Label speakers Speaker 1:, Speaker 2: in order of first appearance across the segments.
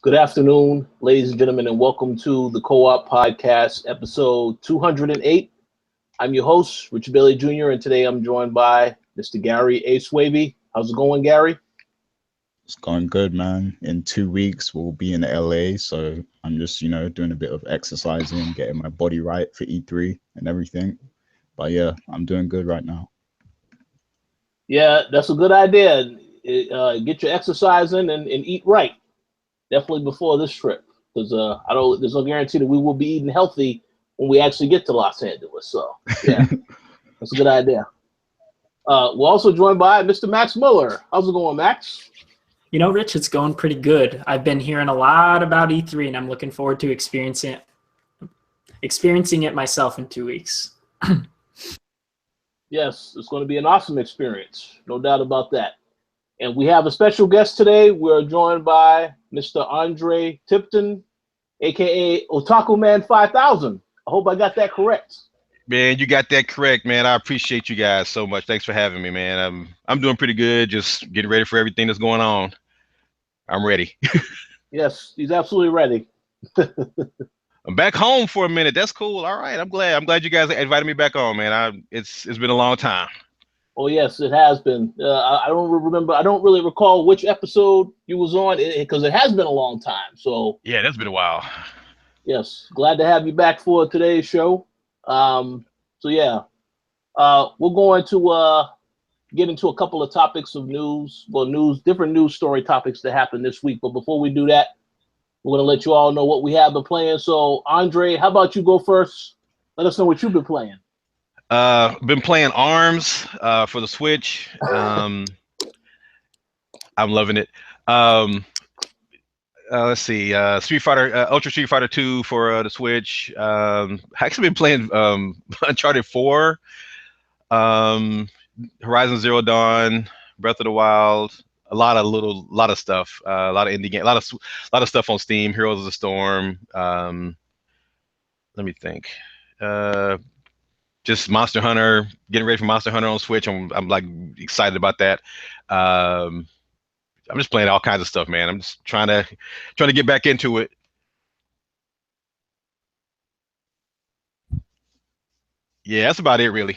Speaker 1: Good afternoon, ladies and gentlemen, and welcome to the Co-op Podcast, episode 208. I'm your host, Richard Bailey Jr., and today I'm joined by Mr. Gary A. Swaby. How's it going, Gary?
Speaker 2: It's going good, man. In 2 weeks, we'll be in LA, so I'm just, doing a bit of exercising, getting my body right for E3 and everything. But yeah, I'm doing good right now.
Speaker 1: Yeah, that's a good idea. Get your exercise in and eat right. Definitely before this trip, because there's no guarantee that we will be eating healthy when we actually get to Los Angeles. So yeah, that's a good idea. We're also joined by Mr. Max Muller. How's it going, Max?
Speaker 3: You know, Rich, it's going pretty good. I've been hearing a lot about E3, and I'm looking forward to experiencing it myself in 2 weeks.
Speaker 1: Yes, it's going to be an awesome experience, no doubt about that. And we have a special guest today. We're joined by Mr. Andre Tipton, a.k.a. Otaku Man 5000. I hope I got that correct.
Speaker 4: Man, you got that correct, man. I appreciate you guys so much. Thanks for having me, man. I'm doing pretty good. Just getting ready for everything that's going on. I'm ready.
Speaker 1: Yes, he's absolutely ready.
Speaker 4: I'm back home for a minute. That's cool. All right. I'm glad you guys invited me back on, man. It's been a long time.
Speaker 1: Oh yes, it has been. I don't remember. I don't really recall which episode you was on because it has been a long time. So
Speaker 4: yeah, that's been a while.
Speaker 1: Yes, glad to have you back for today's show. So yeah, we're going to get into a couple of topics of news. Well, different news story topics that happened this week. But before we do that, we're going to let you all know what we have been playing. So Andre, how about you go first? Let us know what you've been playing.
Speaker 4: Been playing ARMS for the Switch. I'm loving it. Let's see, Street Fighter, Ultra Street Fighter 2 for the Switch. Actually been playing Uncharted 4, Horizon Zero Dawn, Breath of the Wild, a lot of stuff, a lot of indie games, a lot of stuff on Steam. Heroes of the Storm. Let me think. Just Monster Hunter, getting ready for Monster Hunter on Switch. I'm like excited about that. I'm just playing all kinds of stuff, man. I'm just trying to get back into it. Yeah, that's about it, really.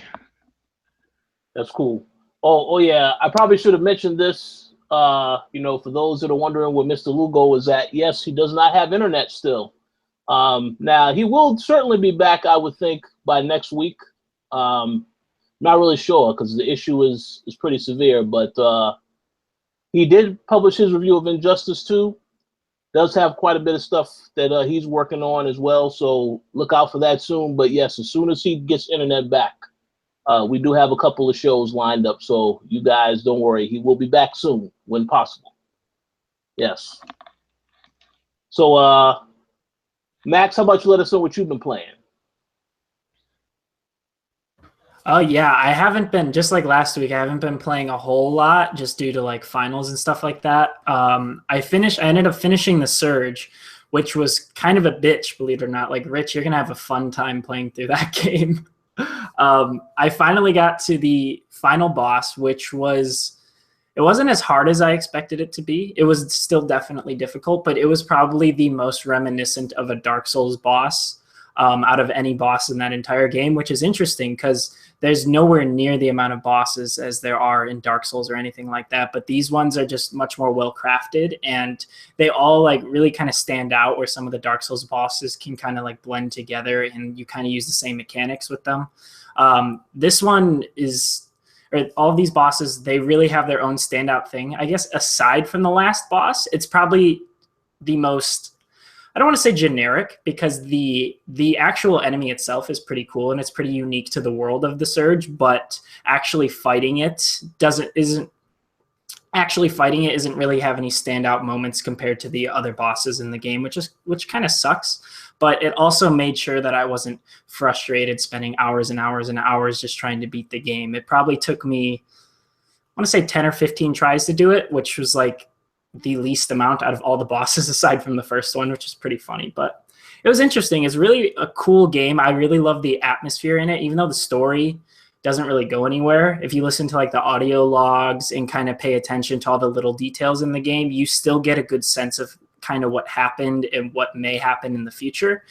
Speaker 1: That's cool. Oh yeah, I probably should have mentioned this. For those that are wondering where Mr. Lugo is at, yes, he does not have internet still. Now he will certainly be back, I would think, by next week. Not really sure because the issue is pretty severe, but he did publish his review of Injustice 2. Does have quite a bit of stuff that he's working on as well, so look out for that soon. But yes, as soon as he gets internet back, we do have a couple of shows lined up, so you guys don't worry. He will be back soon when possible. Yes. So, Max, how about you let us know what you've been playing?
Speaker 3: Oh yeah, I haven't been, just like last week, I haven't been playing a whole lot just due to like finals and stuff like that. I ended up finishing The Surge, which was kind of a bitch, believe it or not. Like, Rich, you're gonna have a fun time playing through that game. I finally got to the final boss, it wasn't as hard as I expected it to be. It was still definitely difficult, but it was probably the most reminiscent of a Dark Souls boss out of any boss in that entire game, which is interesting because there's nowhere near the amount of bosses as there are in Dark Souls or anything like that. But these ones are just much more well crafted, and they all like really kind of stand out where some of the Dark Souls bosses can kind of like blend together and you kind of use the same mechanics with them. This one all of these bosses, they really have their own standout thing. I guess aside from the last boss, it's probably the most, I don't want to say generic, because the actual enemy itself is pretty cool and it's pretty unique to the world of The Surge, but actually fighting it isn't really have any standout moments compared to the other bosses in the game, which kind of sucks. But it also made sure that I wasn't frustrated spending hours and hours and hours just trying to beat the game. It probably took me, I want to say 10 or 15 tries to do it, which was like the least amount out of all the bosses aside from the first one, which is pretty funny. But it was interesting. It's really a cool game. I really love the atmosphere in it, even though the story doesn't really go anywhere. If you listen to like the audio logs and kind of pay attention to all the little details in the game, you still get a good sense of kind of what happened and what may happen in the future.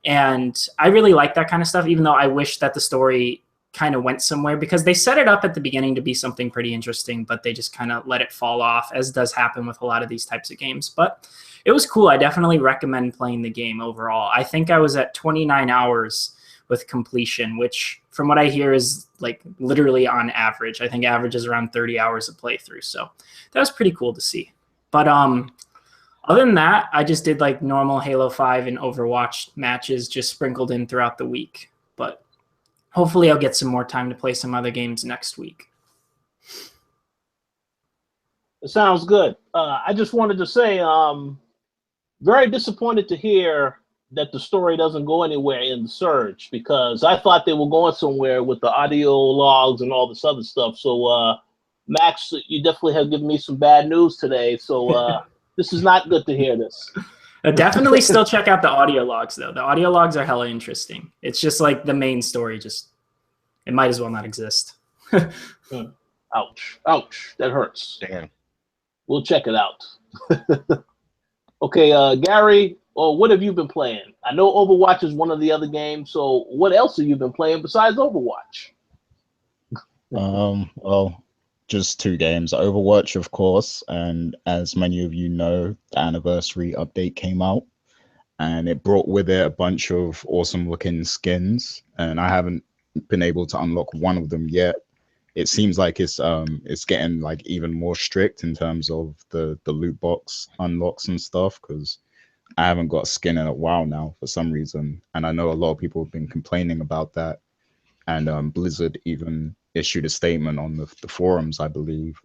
Speaker 3: And I really like that kind of stuff, even though I wish that the story kind of went somewhere, because they set it up at the beginning to be something pretty interesting, but they just kind of let it fall off, as does happen with a lot of these types of games. But it was cool. I definitely recommend playing the game overall. I think I was at 29 hours with completion, which from what I hear is like literally on average. I think average is around 30 hours of playthrough. So that was pretty cool to see. But other than that, I just did like normal Halo 5 and Overwatch matches just sprinkled in throughout the week. But hopefully I'll get some more time to play some other games next week.
Speaker 1: It sounds good. I just wanted to say, very disappointed to hear that the story doesn't go anywhere in the Surge, because I thought they were going somewhere with the audio logs and all this other stuff. So, Max, you definitely have given me some bad news today. So this is not good to hear this.
Speaker 3: Definitely still check out the audio logs, though. The audio logs are hella interesting. It's just like the main story, it might as well not exist.
Speaker 1: Ouch. Ouch. That hurts.
Speaker 4: Damn.
Speaker 1: We'll check it out. Okay, Gary, what have you been playing? I know Overwatch is one of the other games, so what else have you been playing besides Overwatch?
Speaker 2: Well, just 2 games. Overwatch, of course, and as many of you know, the anniversary update came out, and it brought with it a bunch of awesome-looking skins, and I haven't been able to unlock one of them yet. It seems like it's getting like even more strict in terms of the loot box unlocks and stuff, because I haven't got a skin in a while now for some reason, and I know a lot of people have been complaining about that. And Blizzard even issued a statement on the forums, I believe,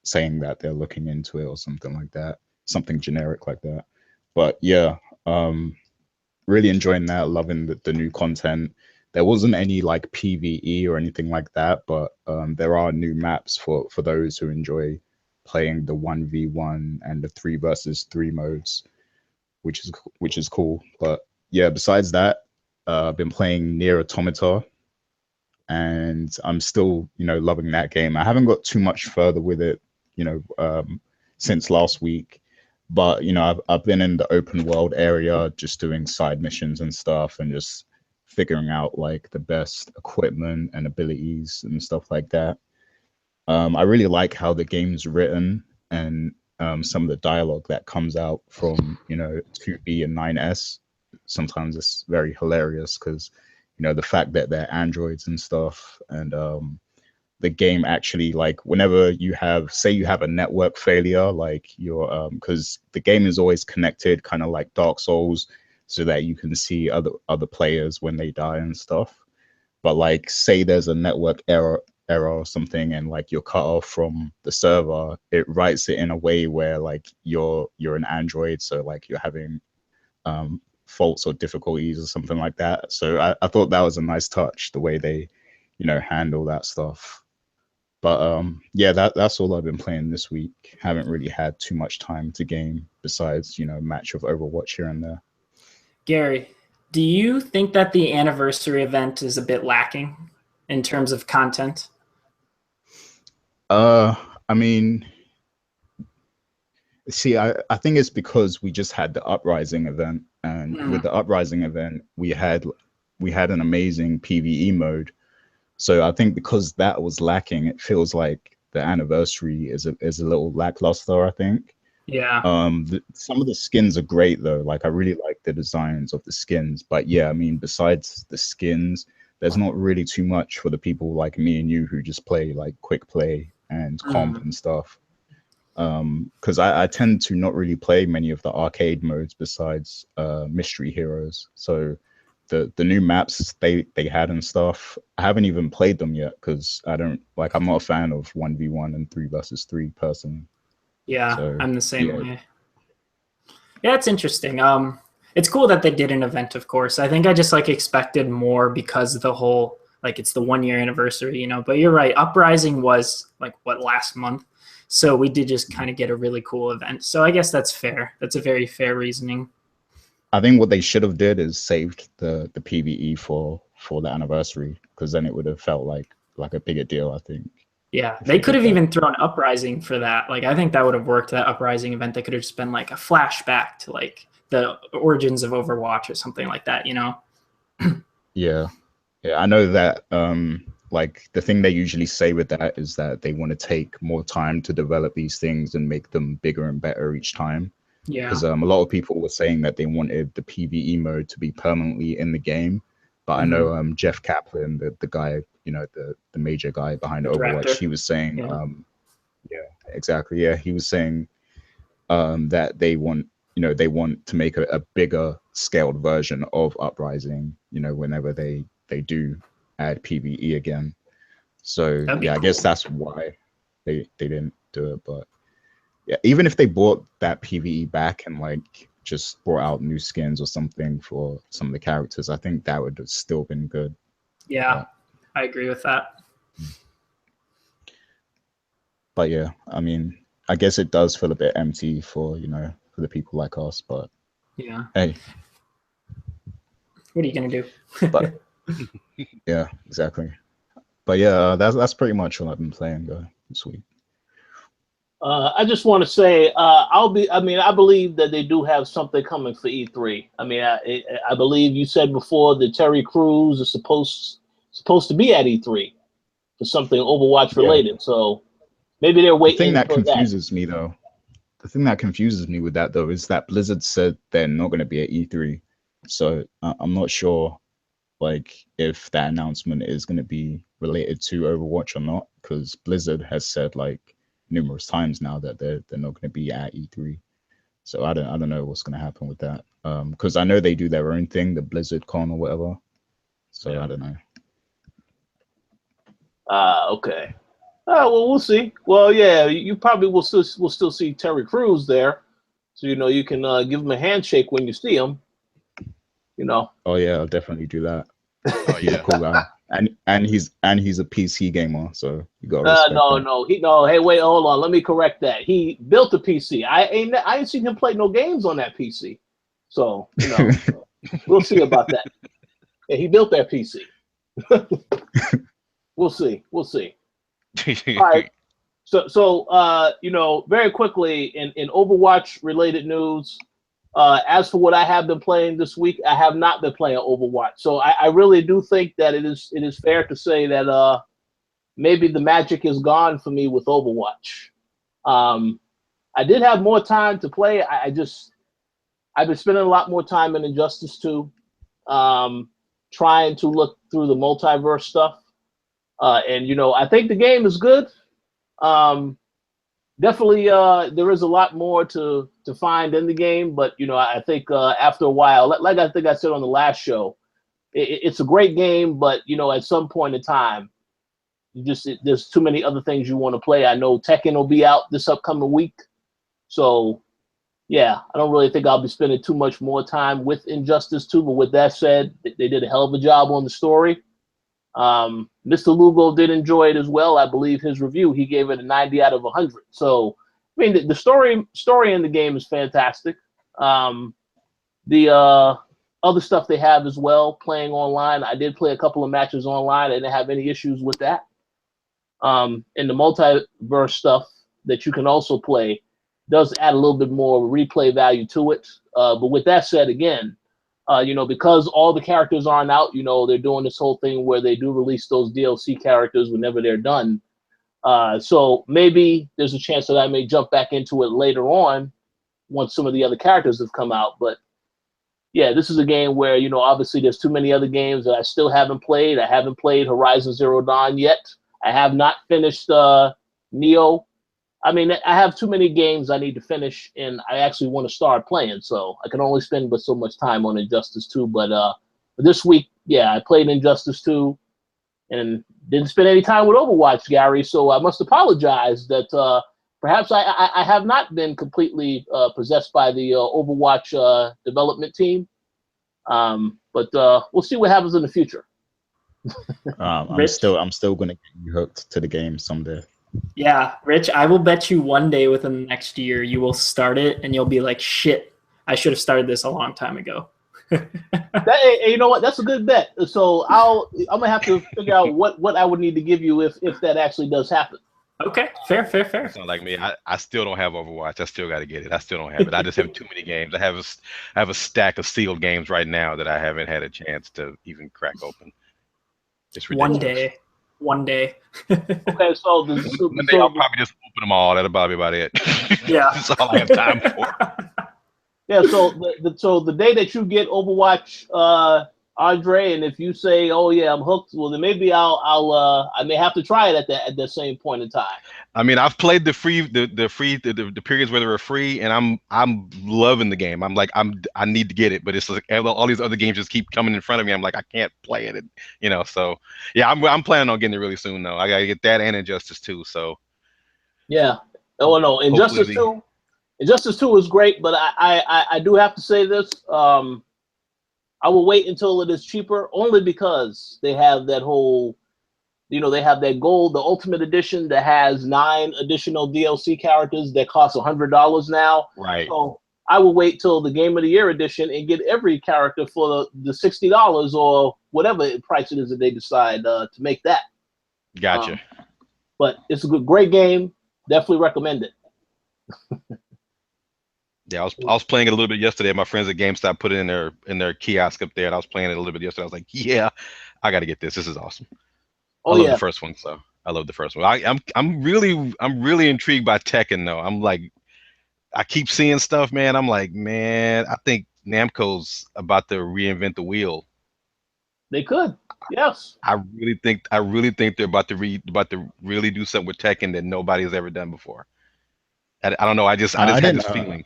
Speaker 2: saying that they're looking into it or something like that, something generic like that. But yeah, really enjoying that, loving the new content. There wasn't any like PvE or anything like that, but there are new maps for those who enjoy playing the 1v1 and the 3 versus 3 modes, which is cool. But yeah, besides that, I've been playing Nier Automata, and I'm still, loving that game. I haven't got too much further with it, since last week. But, I've been in the open world area, just doing side missions and stuff, and just figuring out like the best equipment and abilities and stuff like that. I really like how the game's written, and some of the dialogue that comes out from 2B and 9S. Sometimes it's very hilarious because the fact that they're androids and stuff, and the game actually, like, whenever you have a network failure, like your because the game is always connected, kind of like Dark Souls, so that you can see other players when they die and stuff. But like, say there's a network error or something, and like you're cut off from the server, it writes it in a way where like you're an android, so like you're having faults or difficulties or something like that. So I thought that was a nice touch, the way they handle that stuff. But yeah, that's all I've been playing this week. Haven't really had too much time to game besides match of Overwatch here and there.
Speaker 3: Gary, do you think that the anniversary event is a bit lacking in terms of content?
Speaker 2: I mean, see, I think it's because we just had the Uprising event, and with the Uprising event, we had an amazing PvE mode. So I think because that was lacking, it feels like the anniversary is a little lackluster, I think.
Speaker 3: Yeah.
Speaker 2: Some of the skins are great though. Like, I really like the designs of the skins. But yeah, I mean, besides the skins, there's not really too much for the people like me and you who just play like quick play and comp and stuff. Because I tend to not really play many of the arcade modes besides Mystery Heroes. So the new maps they had and stuff, I haven't even played them yet because I'm not a fan of 1v1 and 3 versus 3 person.
Speaker 3: Yeah,
Speaker 2: So,
Speaker 3: I'm the same way. Yeah, it's interesting. It's cool that they did an event, of course. I think I just like expected more because of the whole, like, it's the 1 year anniversary, But you're right, Uprising was like last month. So we did just kind of get a really cool event. So I guess that's fair. That's a very fair reasoning.
Speaker 2: I think what they should have did is saved the PvE for the anniversary, because then it would have felt like a bigger deal, I think.
Speaker 3: Yeah, they could have even thrown Uprising for that. Like, I think that would have worked. That Uprising event, they could have just been like a flashback to like the origins of Overwatch or something like that. You know?
Speaker 2: Yeah, yeah. I know that. Like the thing they usually say with that is that they want to take more time to develop these things and make them bigger and better each time.
Speaker 3: Yeah.
Speaker 2: Because a lot of people were saying that they wanted the PvE mode to be permanently in the game, but I know Jeff Kaplan, the guy, you know, the major guy behind Overwatch,
Speaker 3: director.
Speaker 2: he was saying,
Speaker 3: Yeah.
Speaker 2: yeah, exactly, yeah, he was saying that they want, you know, they want to make a bigger scaled version of Uprising, you know, whenever they do add PvE again. So
Speaker 3: That'd be
Speaker 2: yeah, I
Speaker 3: cool.
Speaker 2: guess that's why they didn't do it. But yeah, even if they brought that PvE back and like just brought out new skins or something for some of the characters, I think that would have still been good.
Speaker 3: Yeah, I agree with that.
Speaker 2: But yeah, I mean, I guess it does feel a bit empty for, you know, for the people like us. But
Speaker 3: Yeah.
Speaker 2: hey,
Speaker 3: What are you gonna do?
Speaker 2: but yeah, exactly. But yeah, that's pretty much what I've been playing this week.
Speaker 1: I just want to say, I believe that they do have something coming for E3. I mean, I believe you said before that Terry Crews is supposed to be at E3 for something Overwatch related. Yeah. So maybe they're waiting.
Speaker 2: The thing that
Speaker 1: for
Speaker 2: confuses me though, the thing that confuses me with that though is that Blizzard said they're not going to be at E3. So I'm not sure, like, if that announcement is going to be related to Overwatch or not, because Blizzard has said like numerous times now that they're not going to be at E3. So I don't know what's going to happen with that. Because I know they do their own thing, the Blizzard Con or whatever. So yeah. I don't know.
Speaker 1: Okay. Well, we'll see. Well, yeah, you probably will still see Terry Crews there, so you know you can give him a handshake when you see him. You know.
Speaker 2: Oh yeah, I'll definitely do that.
Speaker 4: Oh yeah,
Speaker 2: cool guy. And he's a PC gamer, so you got to respect that.
Speaker 1: No. Hey, wait, hold on. Let me correct that. He built a PC. I ain't seen him play no games on that PC. So you know, we'll see about that. Yeah, he built that PC. We'll see. All right. So you know, very quickly in Overwatch related news. As for what I have been playing this week, I have not been playing Overwatch. So I really do think that it is fair to say that maybe the magic is gone for me with Overwatch. I did have more time to play. I've been spending a lot more time in Injustice 2, trying to look through the multiverse stuff. And you know, I think the game is good. Definitely, there is a lot more to find in the game, but you know, I think after a while, like I think I said on the last show, it's a great game, but you know, at some point in time, there's too many other things you want to play. I know Tekken will be out this upcoming week, so yeah, I don't really think I'll be spending too much more time with Injustice 2. But with that said, they did a hell of a job on the story. Mr. Lugo did enjoy it as well. I believe his review, he gave it a 90 out of 100. So, I mean, the story in the game is fantastic. The other stuff they have as well, playing online. I did play a couple of matches online. I didn't have any issues with that. And the multiverse stuff that you can also play does add a little bit more replay value to it. But with that said, again, you know, because all the characters aren't out, you know, they're doing this whole thing where they do release those DLC characters whenever they're done. So maybe there's a chance that I may jump back into it later on once some of the other characters have come out. But yeah, this is a game where, you know, obviously there's too many other games that I still haven't played. I haven't played Horizon Zero Dawn yet. I have not finished Neo. I mean, I have too many games I need to finish, and I actually want to start playing, so I can only spend but so much time on Injustice 2. But this week, yeah, I played Injustice 2 and didn't spend any time with Overwatch, Gary, so I must apologize that perhaps I have not been completely possessed by the Overwatch development team. But we'll see what happens in the future.
Speaker 2: I'm still going to get you hooked to the game someday.
Speaker 3: Yeah, Rich, I will bet you one day within the next year you will start it and you'll be like, shit, I should have started this a long time ago.
Speaker 1: You know what? That's a good bet. So I'm gonna have to figure out what I would need to give you if that actually does happen.
Speaker 3: Okay, fair.
Speaker 4: It's not like me. I still don't have Overwatch. I still got to get it. I still don't have it. I just have too many games. I have a stack of sealed games right now that I haven't had a chance to even crack open. It's ridiculous.
Speaker 3: One day.
Speaker 1: Okay, so
Speaker 4: one day I'll probably just open them all. That'll probably be about it.
Speaker 3: Yeah,
Speaker 4: That's all I have time for.
Speaker 1: Yeah, so the day that you get Overwatch, Andre, and if you say, "Oh yeah, I'm hooked," well then maybe I may have to try it at that same point in time.
Speaker 4: I mean, I've played the periods where they were free, and I'm loving the game. I need to get it, but it's like all these other games just keep coming in front of me. I'm like, I can't play it, So yeah, I'm planning on getting it really soon though. I gotta get that and Injustice 2. So
Speaker 1: yeah. Oh no, Injustice 2. Injustice 2 is great, but I do have to say this. I will wait until it is cheaper, only because they have that whole, they have that gold, the Ultimate Edition that has 9 additional DLC characters that cost $100 now.
Speaker 4: Right.
Speaker 1: So I will wait till the Game of the Year edition and get every character for the $60 or whatever price it is that they decide to make that.
Speaker 4: Gotcha.
Speaker 1: But it's a great game. Definitely recommend it.
Speaker 4: Yeah, I was playing it a little bit yesterday. My friends at GameStop put it in their kiosk up there, and I was playing it a little bit yesterday. I was like, yeah, I got to get this. This is awesome. I love the first one, so I love the first one. I'm really intrigued by Tekken though. I'm like, I keep seeing stuff, man. I'm like, man, I think Namco's about to reinvent the wheel.
Speaker 1: They could, yes.
Speaker 4: I really think they're about to really do something with Tekken that nobody has ever done before. I don't know. I just had this feeling.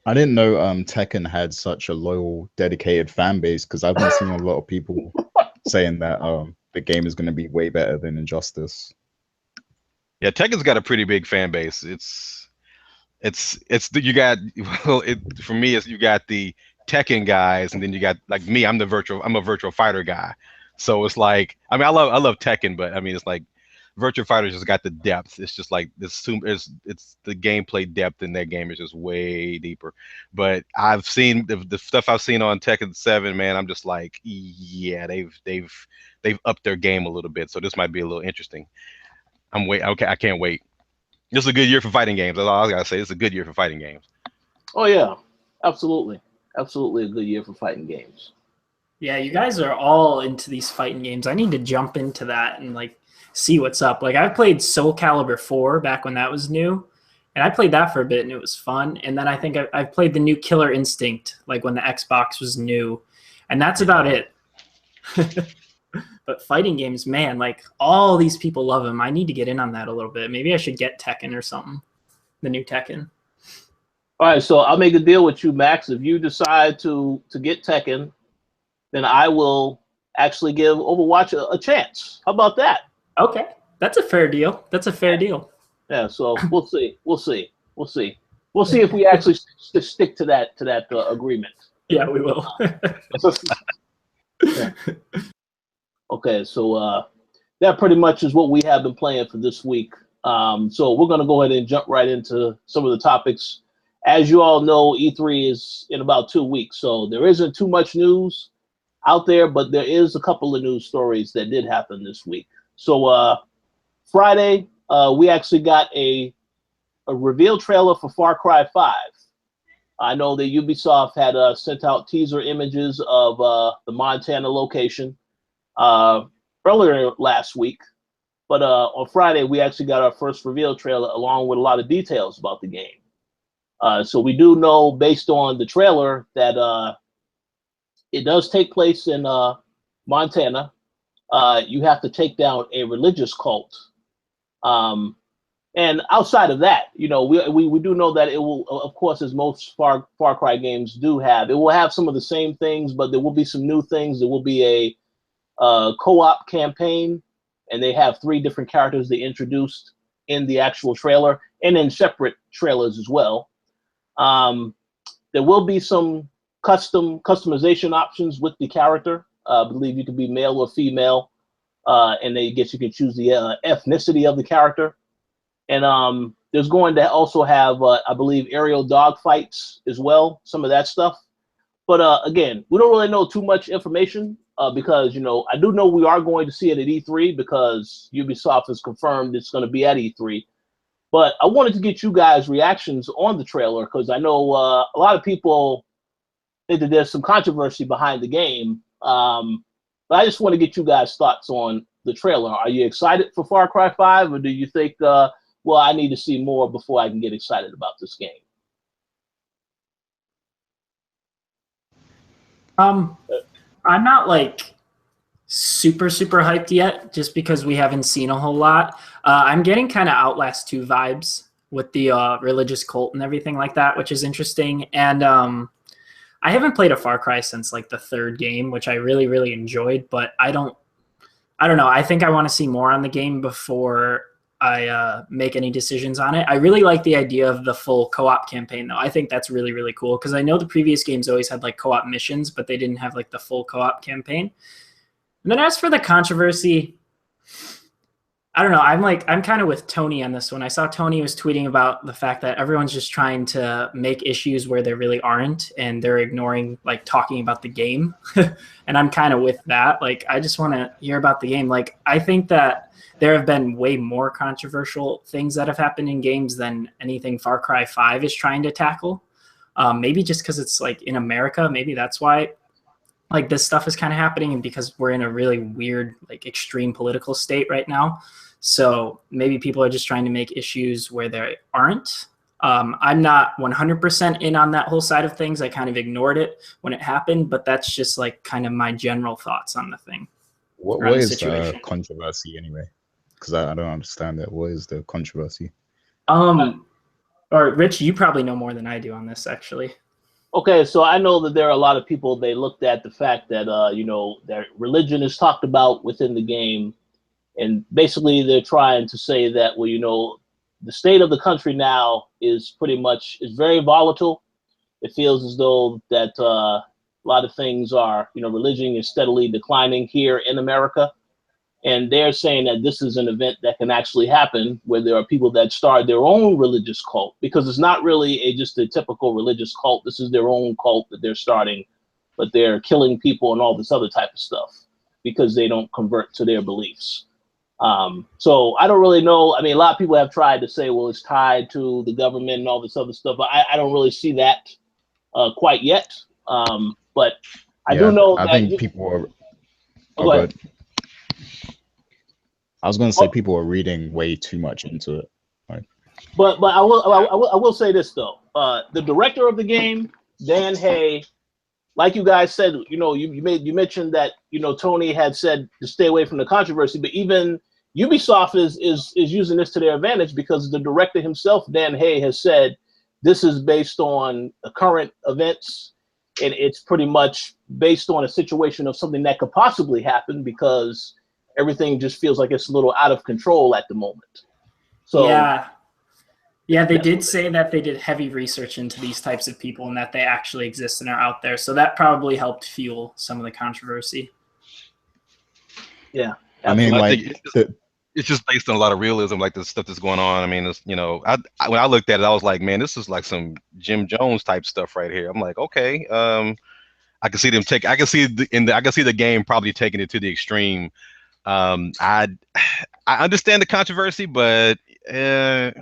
Speaker 2: I didn't know Tekken had such a loyal, dedicated fan base, because I've been seeing a lot of people saying that the game is going to be way better than Injustice.
Speaker 4: Yeah, Tekken's got a pretty big fan base. You got for me it's you got the Tekken guys, and then you got like me. I'm a virtual fighter guy. So it's like, I mean, I love Tekken, but I mean, it's like Virtua Fighter just got the depth. It's just like it's the gameplay depth in that game is just way deeper. But I've seen the stuff I've seen on Tekken 7, man. I'm just like, yeah, they've upped their game a little bit. So this might be a little interesting. Okay, I can't wait. This is a good year for fighting games. That's all I gotta say. It's a good year for fighting games.
Speaker 1: Oh yeah, absolutely a good year for fighting games.
Speaker 3: Yeah, you guys are all into these fighting games. I need to jump into that and like see what's up. Like I played Soul Calibur 4 back when that was new, and I played that for a bit and it was fun. And then I think I've played the new Killer Instinct, like when the Xbox was new, and that's about it. But fighting games, man, like all these people love them. I need to get in on that a little bit. Maybe I should get Tekken or something, the new Tekken.
Speaker 1: All right, so I'll make a deal with you, Max. If you decide to get Tekken, then I will actually give Overwatch a chance. How about that?
Speaker 3: Okay, that's a fair deal.
Speaker 1: Yeah, so we'll see if we actually stick to that agreement.
Speaker 3: Yeah, we will.
Speaker 1: Yeah. Okay, so that pretty much is what we have been playing for this week. So we're going to go ahead and jump right into some of the topics. As you all know, E3 is in about 2 weeks, so there isn't too much news out there, but there is a couple of news stories that did happen this week. So Friday, we actually got a reveal trailer for Far Cry 5. I know that Ubisoft had sent out teaser images of the Montana location earlier last week, but on Friday we actually got our first reveal trailer along with a lot of details about the game. So we do know, based on the trailer, that it does take place in Montana. You have to take down a religious cult. And outside of that, we do know that it will, of course, as most Far Cry games do have, it will have some of the same things, but there will be some new things. There will be a co-op campaign, and they have 3 different characters they introduced in the actual trailer and in separate trailers as well. There will be some customization options with the character. I believe you can be male or female, and you can choose the ethnicity of the character. And there's going to also have, I believe, aerial dogfights as well, some of that stuff. But again, we don't really know too much information because, you know, I do know we are going to see it at E3 because Ubisoft has confirmed it's going to be at E3. But I wanted to get you guys' reactions on the trailer because I know a lot of people think that there's some controversy behind the game. But I just want to get you guys' thoughts on the trailer. Are you excited for Far Cry 5, or do you think, well, I need to see more before I can get excited about this game?
Speaker 3: I'm not like super hyped yet, just because we haven't seen a whole lot. I'm getting kind of Outlast 2 vibes with the religious cult and everything like that, which is interesting. And I haven't played a Far Cry since like the third game, which I really enjoyed, but I don't know. I think I want to see more on the game before I make any decisions on it. I really like the idea of the full co-op campaign, though. I think that's really cool because I know the previous games always had like co-op missions, but they didn't have like the full co-op campaign. And then as for the controversy, I don't know. I'm kind of with Tony on this one. I saw Tony was tweeting about the fact that everyone's just trying to make issues where there really aren't, and they're ignoring like talking about the game. And I'm kind of with that. Like, I just want to hear about the game. Like, I think that there have been way more controversial things that have happened in games than anything Far Cry 5 is trying to tackle. Maybe just because it's like in America, maybe that's why like this stuff is kind of happening, and because we're in a really weird, like extreme political state right now. So maybe people are just trying to make issues where there aren't. I'm not 100% in on that whole side of things. I kind of ignored it when it happened, but that's just like kind of my general thoughts on the thing.
Speaker 2: What is the controversy anyway? Because I don't understand it. What is the controversy?
Speaker 3: Or Rich, you probably know more than I do on this, actually.
Speaker 1: Okay, so I know that there are a lot of people, they looked at the fact that, you know, their religion is talked about within the game. And basically they're trying to say that, well, you know, the state of the country now is very volatile. It feels as though that a lot of things are, you know, religion is steadily declining here in America. And they're saying that this is an event that can actually happen where there are people that start their own religious cult, because it's not really just a typical religious cult. This is their own cult that they're starting, but they're killing people and all this other type of stuff because they don't convert to their beliefs. So I don't really know. I mean, a lot of people have tried to say, well, it's tied to the government and all this other stuff, but I don't really see that quite yet. But I do know
Speaker 2: I think people are.
Speaker 1: Go ahead.
Speaker 2: I was going to say people are reading way too much into it. Right.
Speaker 1: But I will say this though. The director of the game, Dan Hay, like you guys said, you know, you mentioned that, you know, Tony had said to stay away from the controversy, but even Ubisoft is using this to their advantage, because the director himself, Dan Hay, has said this is based on current events, and it's pretty much based on a situation of something that could possibly happen, because everything just feels like it's a little out of control at the moment. So
Speaker 3: yeah, they did say that they did heavy research into these types of people and that they actually exist and are out there. So that probably helped fuel some of the controversy.
Speaker 1: Yeah.
Speaker 2: I mean, like,
Speaker 4: it's just based on a lot of realism, like the stuff that's going on. I mean, it's, you know, when I looked at it, I was like, man, this is like some Jim Jones type stuff right here. I'm like, okay, I can see them take. I can see the game probably taking it to the extreme. I understand the controversy, but I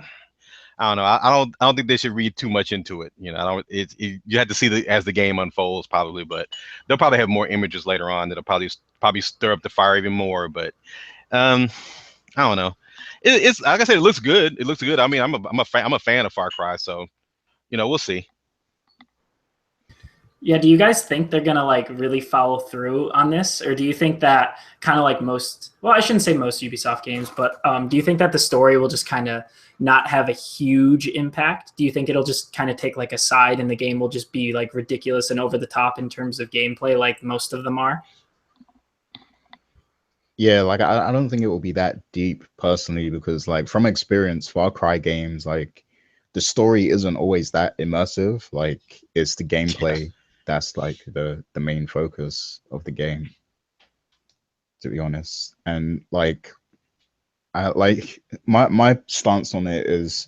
Speaker 4: don't know. I don't think they should read too much into it. You know, you have to see as the game unfolds, probably. But they'll probably have more images later on that'll probably stir up the fire even more. But I don't know. It's like I said, it looks good. It looks good. I mean, I'm a fan of Far Cry, so you know, we'll see.
Speaker 3: Yeah, do you guys think they're gonna like really follow through on this, or do you think that kind of like most? Well, I shouldn't say most Ubisoft games, but do you think that the story will just kind of not have a huge impact? Do you think it'll just kind of take like a side, and the game will just be like ridiculous and over the top in terms of gameplay, like most of them are?
Speaker 2: Yeah, like I don't think it will be that deep personally, because like from experience, Far Cry games, like the story isn't always that immersive. Like it's the gameplay that's like the main focus of the game, to be honest. And like I like my stance on it is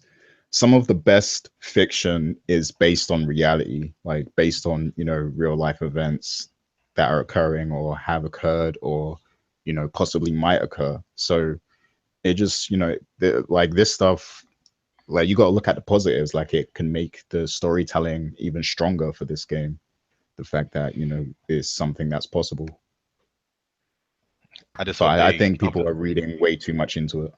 Speaker 2: some of the best fiction is based on reality, like based on, you know, real life events that are occurring or have occurred or, you know, possibly might occur. So it just, you know, like this stuff, like you got to look at the positives. Like it can make the storytelling even stronger for this game. The fact that, you know, is something that's possible.
Speaker 4: I just
Speaker 2: But
Speaker 4: hope
Speaker 2: I think people are reading way too much into it.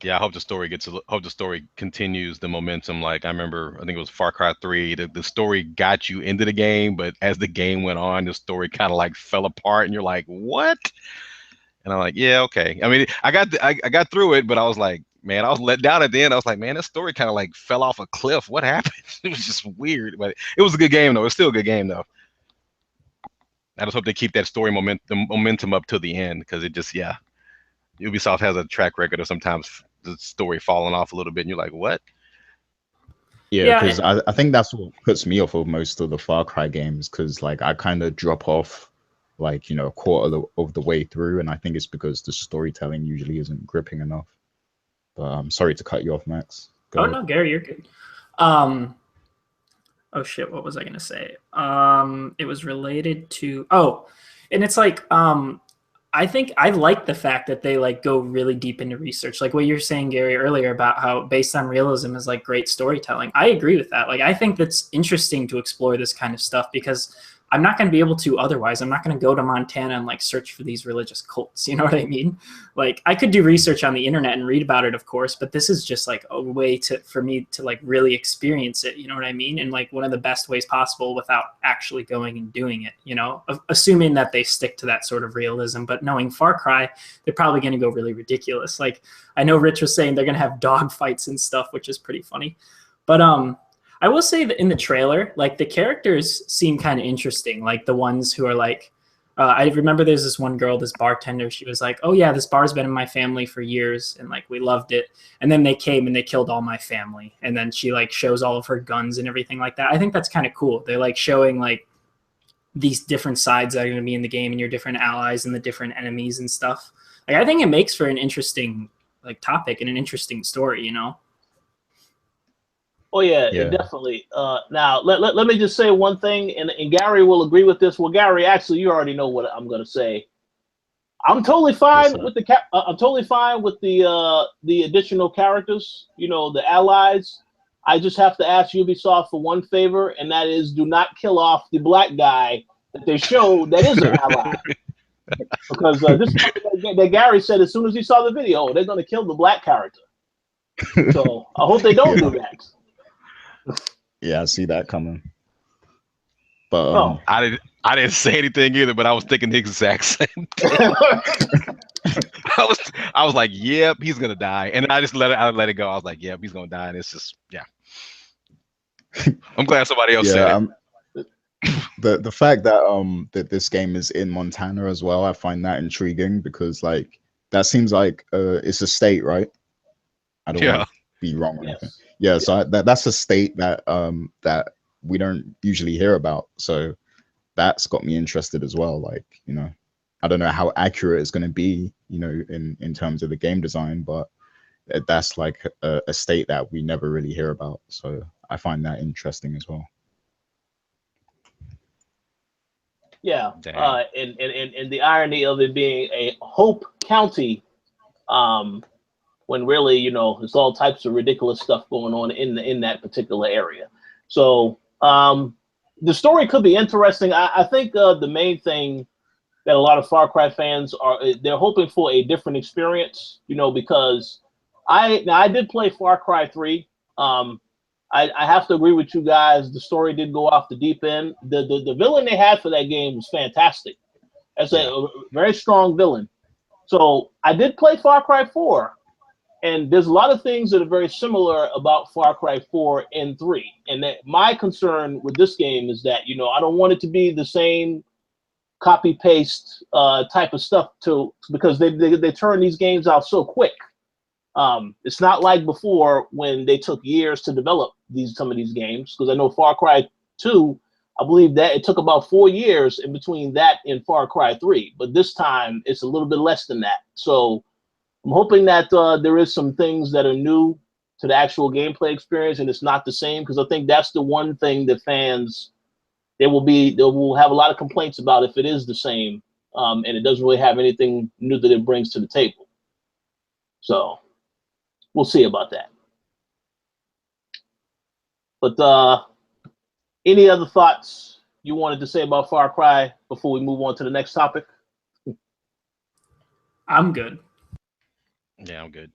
Speaker 4: Yeah, I hope the story hope the story continues the momentum. Like I remember, I think it was Far Cry 3. The story got you into the game, but as the game went on, the story kind of like fell apart, and you're like, what? And I'm like, yeah, okay. I mean, I got through it, but I was like, man, I was let down at the end. I was like, man, this story kind of like fell off a cliff. What happened? It was just weird, but it was a good game though. It's still a good game though. I just hope they keep that story momentum up till the end, because it just, yeah. Ubisoft has a track record of sometimes the story falling off a little bit, and you're like, what?
Speaker 2: Yeah, because I think that's what puts me off of most of the Far Cry games, because like I kind of drop off like, you know, a quarter of the way through, and I think it's because the storytelling usually isn't gripping enough. But I'm sorry to cut you off, Max.
Speaker 3: Go ahead. No, Gary, you're good. Oh shit, what was I gonna say? It was related to and it's like I think I like the fact that they like go really deep into research, like what you're saying, Gary, earlier about how based on realism is like great storytelling. I agree with that. Like I think that's interesting to explore this kind of stuff, because I'm not going to be able to otherwise. I'm not going to go to Montana and like search for these religious cults. You know what I mean? Like I could do research on the internet and read about it, of course, but this is just like a way for me to like really experience it. You know what I mean? And like one of the best ways possible without actually going and doing it, you know, assuming that they stick to that sort of realism. But knowing Far Cry, they're probably going to go really ridiculous. Like I know Rich was saying they're going to have dog fights and stuff, which is pretty funny. But I will say that in the trailer, like the characters seem kind of interesting. Like the ones who are like, I remember there's this one girl, this bartender. She was like, "Oh yeah, this bar's been in my family for years, and like we loved it." And then they came and they killed all my family. And then she like shows all of her guns and everything like that. I think that's kind of cool. They're like showing like these different sides that are going to be in the game and your different allies and the different enemies and stuff. Like I think it makes for an interesting like topic and an interesting story, you know.
Speaker 1: Oh yeah, definitely. Now let me just say one thing, and Gary will agree with this. Well, Gary, actually, you already know what I'm going to say. I'm totally fine with the I'm totally fine with the additional characters. You know, the allies. I just have to ask Ubisoft for one favor, and that is do not kill off the black guy that they showed that is an ally. Because this that Gary said as soon as he saw the video, they're going to kill the black character. So I hope they don't do that.
Speaker 2: Yeah, I see that coming. But
Speaker 4: I didn't say anything either, but I was thinking the exact same thing. I was like, yep, he's gonna die. And I just let it go. I was like, yep, he's gonna die. And it's just, yeah. I'm glad somebody else said it.
Speaker 2: The fact that that this game is in Montana as well, I find that intriguing, because like that seems like it's a state, right? I don't want to be wrong or anything. Yeah, so that's a state that that we don't usually hear about. So that's got me interested as well. Like, you know, I don't know how accurate it's going to be, you know, in terms of the game design, but that's like a state that we never really hear about. So I find that interesting as well.
Speaker 1: Yeah, and the irony of it being a Hope County, when really, you know, there's all types of ridiculous stuff going on in that particular area. So the story could be interesting. I think the main thing that a lot of Far Cry fans they're hoping for a different experience, you know, because I did play Far Cry 3. I have to agree with you guys. The story did go off the deep end. The villain they had for that game was fantastic. That's a very strong villain. So I did play Far Cry 4. And there's a lot of things that are very similar about Far Cry 4 and 3. And that my concern with this game is that, you know, I don't want it to be the same copy-paste type of stuff because they turn these games out so quick. It's not like before when they took years to develop some of these games, because I know Far Cry 2, I believe that it took about 4 years in between that and Far Cry 3. But this time it's a little bit less than that. So I'm hoping that there is some things that are new to the actual gameplay experience, and it's not the same, because I think that's the one thing that fans they will have a lot of complaints about if it is the same, and it doesn't really have anything new that it brings to the table. So we'll see about that. But any other thoughts you wanted to say about Far Cry before we move on to the next topic?
Speaker 3: I'm good.
Speaker 4: Yeah, I'm good.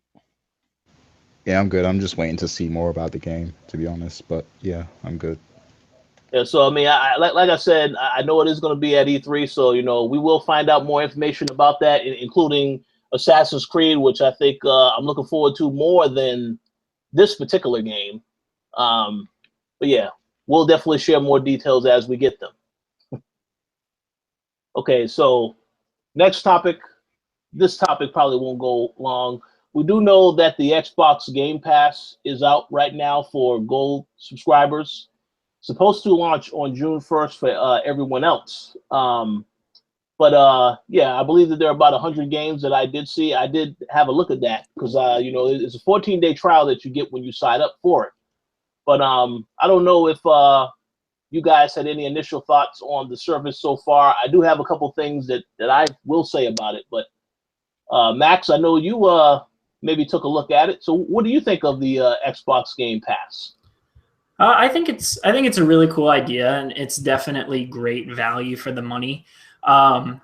Speaker 2: Yeah, I'm good. I'm just waiting to see more about the game, to be honest. But yeah, I'm good.
Speaker 1: Yeah, so I mean, like I said, I know it is going to be at E3, so we will find out more information about that, including Assassin's Creed, which I think I'm looking forward to more than this particular game. But yeah, we'll definitely share more details as we get them. Okay, so next topic. This topic probably won't go long. We do know that the Xbox Game Pass is out right now for Gold subscribers. Supposed to launch on June 1st for everyone else. But yeah, I believe that there are about 100 games that I did see. I did have a look at that because it's a 14-day trial that you get when you sign up for it. But I don't know if you guys had any initial thoughts on the service so far. I do have a couple things that I will say about it. But Max, I know you maybe took a look at it. So what do you think of the Xbox Game Pass?
Speaker 3: I think it's a really cool idea, and it's definitely great value for the money. I'm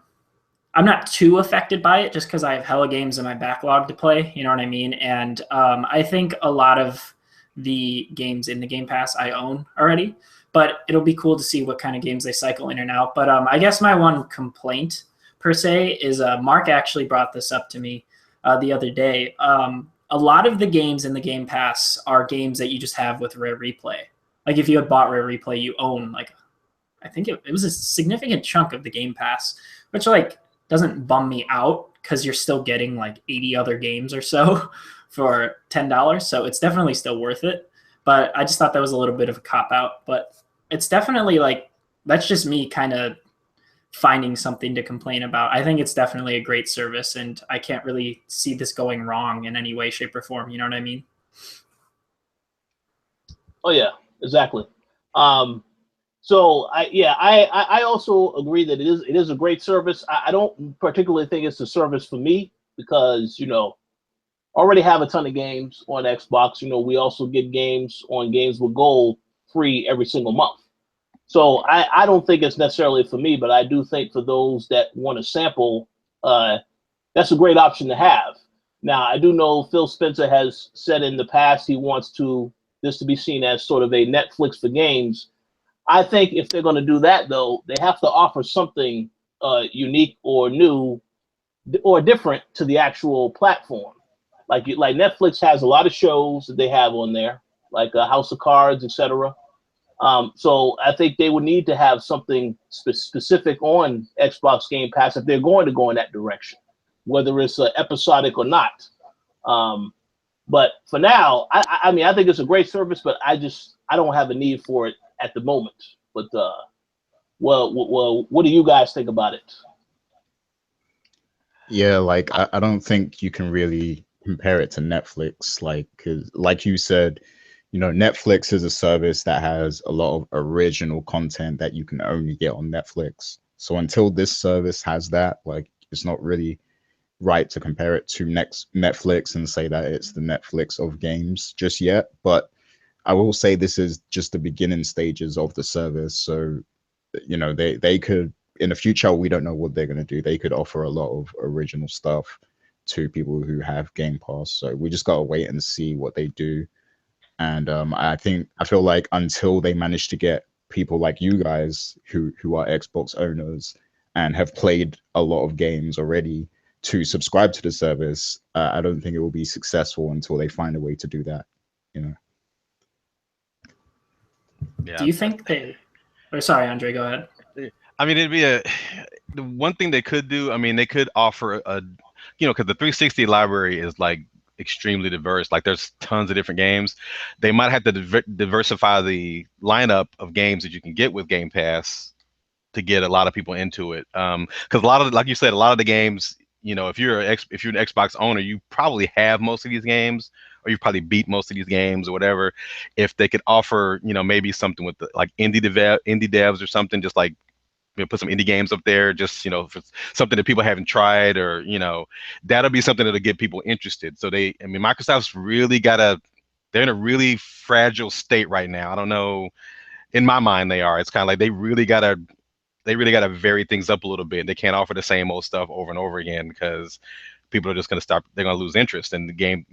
Speaker 3: not too affected by it just because I have hella games in my backlog to play. You know what I mean? And I think a lot of the games in the Game Pass I own already, but it'll be cool to see what kind of games they cycle in and out. But I guess my one complaint per se is Mark actually brought this up to me the other day. A lot of the games in the Game Pass are games that you just have with Rare Replay. Like if you had bought Rare Replay, you own I think it was a significant chunk of the Game Pass, which doesn't bum me out because you're still getting 80 other games or so for $10. So it's definitely still worth it. But I just thought that was a little bit of a cop out. But it's definitely that's just me kind of finding something to complain about. I think it's definitely a great service, and I can't really see this going wrong in any way, shape, or form. You know what I mean?
Speaker 1: Oh yeah, exactly. So I also agree that it is a great service. I don't particularly think it's a service for me because already have a ton of games on Xbox. We also get games on Games with Gold free every single month. So I don't think it's necessarily for me, but I do think for those that want to sample, that's a great option to have. Now, I do know Phil Spencer has said in the past he wants this to be seen as sort of a Netflix for games. I think if they're going to do that, though, they have to offer something unique or new or different to the actual platform. Like Netflix has a lot of shows that they have on there, like House of Cards, etc. So I think they would need to have something specific on Xbox Game Pass if they're going to go in that direction, whether it's episodic or not. But for now, I mean, I think it's a great service, but I don't have a need for it at the moment. But well, what do you guys think about it?
Speaker 2: Yeah, I don't think you can really compare it to Netflix, 'cause like you said, Netflix is a service that has a lot of original content that you can only get on Netflix. So until this service has that, it's not really right to compare it to Netflix and say that it's the Netflix of games just yet. But I will say this is just the beginning stages of the service. So, they could, in the future, we don't know what they're going to do. They could offer a lot of original stuff to people who have Game Pass. So we just got to wait and see what they do. And I feel like until they manage to get people like you guys who are Xbox owners and have played a lot of games already to subscribe to the service, I don't think it will be successful until they find a way to do that.
Speaker 4: Yeah.
Speaker 3: Do you think they? Or sorry, Andre, go ahead.
Speaker 4: I mean, the one thing they could do. I mean, they could offer because the 360 library is extremely diverse. There's tons of different games. They might have to diversify the lineup of games that you can get with Game Pass to get a lot of people into it. Because a lot of, like you said, a lot of the games, if you're an Xbox owner, you probably have most of these games or you probably beat most of these games or whatever. If they could offer, maybe something with like indie devs or something, just like put some indie games up there, just if it's something that people haven't tried, or that'll be something that'll get people interested. So Microsoft's really they're in a really fragile state right now. I don't know. In my mind, they are. It's kind of like they really gotta vary things up a little bit. They can't offer the same old stuff over and over again, because people are just gonna stop. They're gonna lose interest in the game.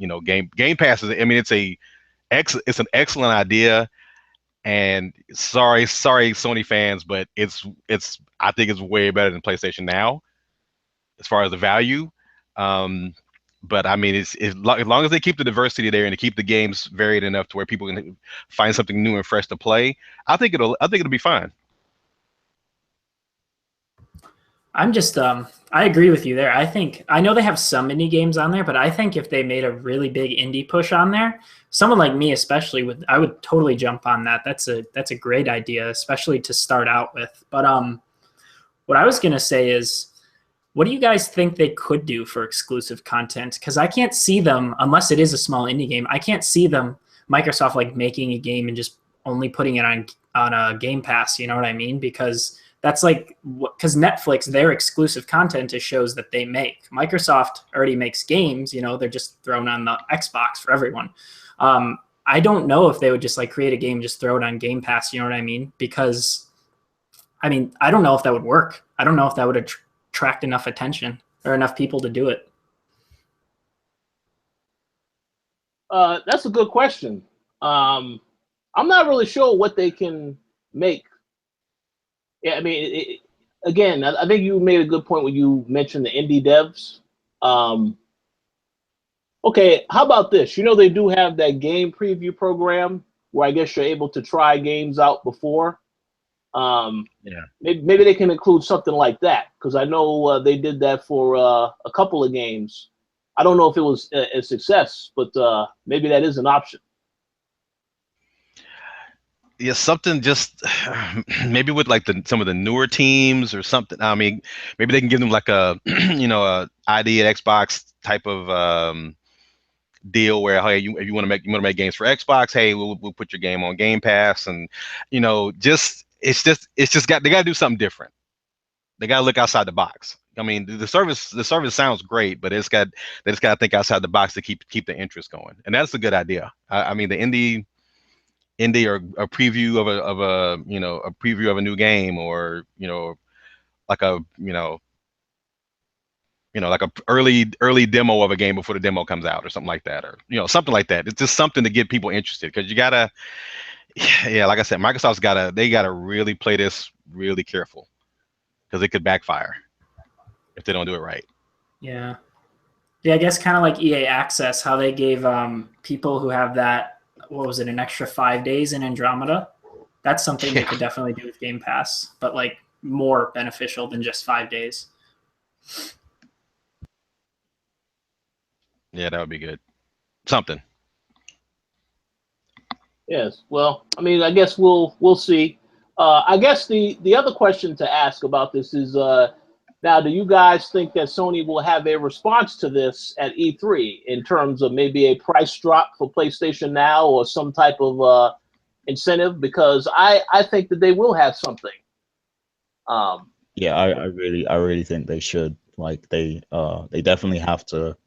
Speaker 4: Game Pass is. It's an excellent idea. And sorry, Sony fans, but I think it's way better than PlayStation Now as far as the value. But as long as they keep the diversity there and to keep the games varied enough to where people can find something new and fresh to play, I think it'll be fine.
Speaker 3: I'm just I agree with you there. I know they have some indie games on there, but I think if they made a really big indie push on there, someone like me especially I would totally jump on that. That's a great idea, especially to start out with. But what I was going to say is, what do you guys think they could do for exclusive content? Because I can't see them, unless it is a small indie game, I can't see them, Microsoft, like making a game and just only putting it on a Game Pass, you know what I mean? Because that's because Netflix, their exclusive content is shows that they make. Microsoft already makes games, they're just thrown on the Xbox for everyone. I don't know if they would just create a game and just throw it on Game Pass, you know what I mean? Because, I don't know if that would work. I don't know if that would attract enough attention or enough people to do it.
Speaker 1: That's a good question. I'm not really sure what they can make. Yeah, again, I think you made a good point when you mentioned the indie devs. Okay, how about this? They do have that game preview program where I guess you're able to try games out before.
Speaker 4: Yeah.
Speaker 1: Maybe they can include something like that, because I know they did that for a couple of games. I don't know if it was a success, but maybe that is an option.
Speaker 4: Yeah, something just maybe with some of the newer teams or something. Maybe they can give them like a a ID at Xbox type of deal where, hey, if you want to make games for Xbox, hey, we'll put your game on Game Pass, and they got to do something different. They got to look outside the box. The service sounds great, but they just got to think outside the box to keep the interest going, and that's a good idea. The indie or a preview of a preview of a new game, or like a like a early demo of a game before the demo comes out, or something like that, or something like that. It's just something to get people interested, because you gotta, yeah, like I said, Microsoft's gotta really play this really careful, because it could backfire if they don't do it right.
Speaker 3: Yeah, I guess kind of like EA Access, how they gave people who have that, what was it, an extra 5 days in Andromeda. That's something they could definitely do with Game Pass, but more beneficial than just 5 days.
Speaker 4: Yeah, that would be good. Something.
Speaker 1: Yes. Well, I guess we'll see. I guess the other question to ask about this is, now, do you guys think that Sony will have a response to this at E3 in terms of maybe a price drop for PlayStation Now or some type of incentive? Because I think that they will have something.
Speaker 2: Yeah, I really think they should. They definitely have to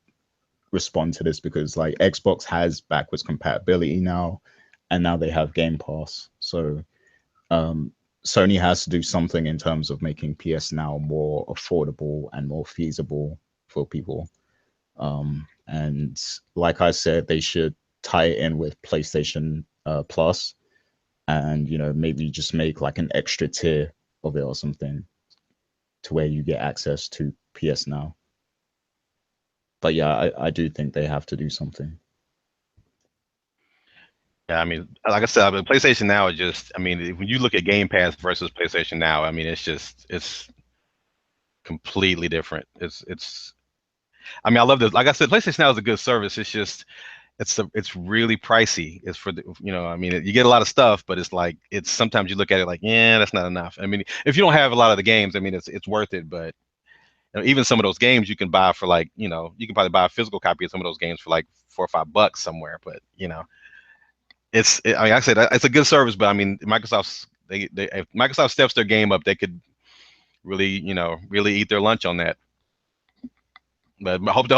Speaker 2: respond to this, because Xbox has backwards compatibility now, and now they have Game Pass. So Sony has to do something in terms of making PS Now more affordable and more feasible for people. And like I said, they should tie it in with PlayStation Plus, and maybe just make an extra tier of it or something, to where you get access to PS Now. But yeah, I do think they have to do something.
Speaker 4: Yeah, like I said, PlayStation Now is just, when you look at Game Pass versus PlayStation Now, it's completely different. I love this. Like I said, PlayStation Now is a good service. It's just, it's really pricey. It's for you get a lot of stuff, but it's sometimes you look at it yeah, that's not enough. If you don't have a lot of the games, it's worth it, but even some of those games you can buy for like, you can probably buy a physical copy of some of those games for like $4 or $5 somewhere. But I mean, like I said, it's a good service. But I mean, Microsoft's if Microsoft steps their game up, they could really, really eat their lunch on that. But I hope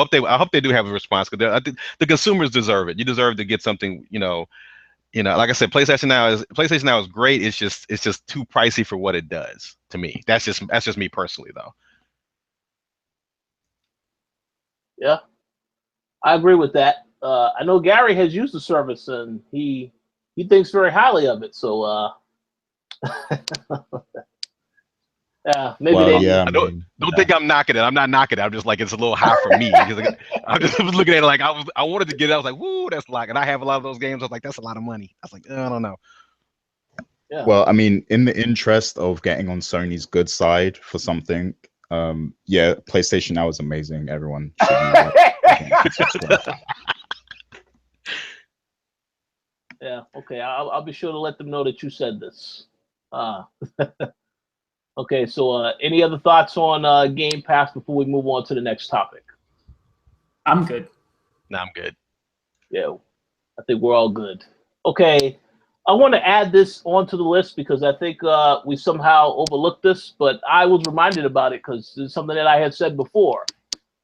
Speaker 4: they do have a response, because I think the consumers deserve it. You deserve to get something, like I said, PlayStation Now is great. It's just too pricey for what it does to me. That's just me personally, though.
Speaker 1: Yeah, I agree with that. I know Gary has used the service and he thinks very highly of it. So yeah, maybe
Speaker 4: don't think I'm knocking it. I'm not knocking it. I'm just like, it's a little high for me. I just was looking at it like I wanted to get it. I was like, woo, that's like, and I have a lot of those games. I was like, that's a lot of money. I was like, I don't know.
Speaker 2: Yeah. Well, I mean, in the interest of getting on Sony's good side for something, yeah, PlayStation Now is amazing. Everyone should use that.
Speaker 1: Yeah. Okay. I'll be sure to let them know that you said this. Okay, so any other thoughts on Game Pass before we move on to the next topic?
Speaker 3: I'm good.
Speaker 4: No, I'm good.
Speaker 1: Yeah, I think we're all good. Okay, I want to add this onto the list because I think we somehow overlooked this, but I was reminded about it because it's something that I had said before.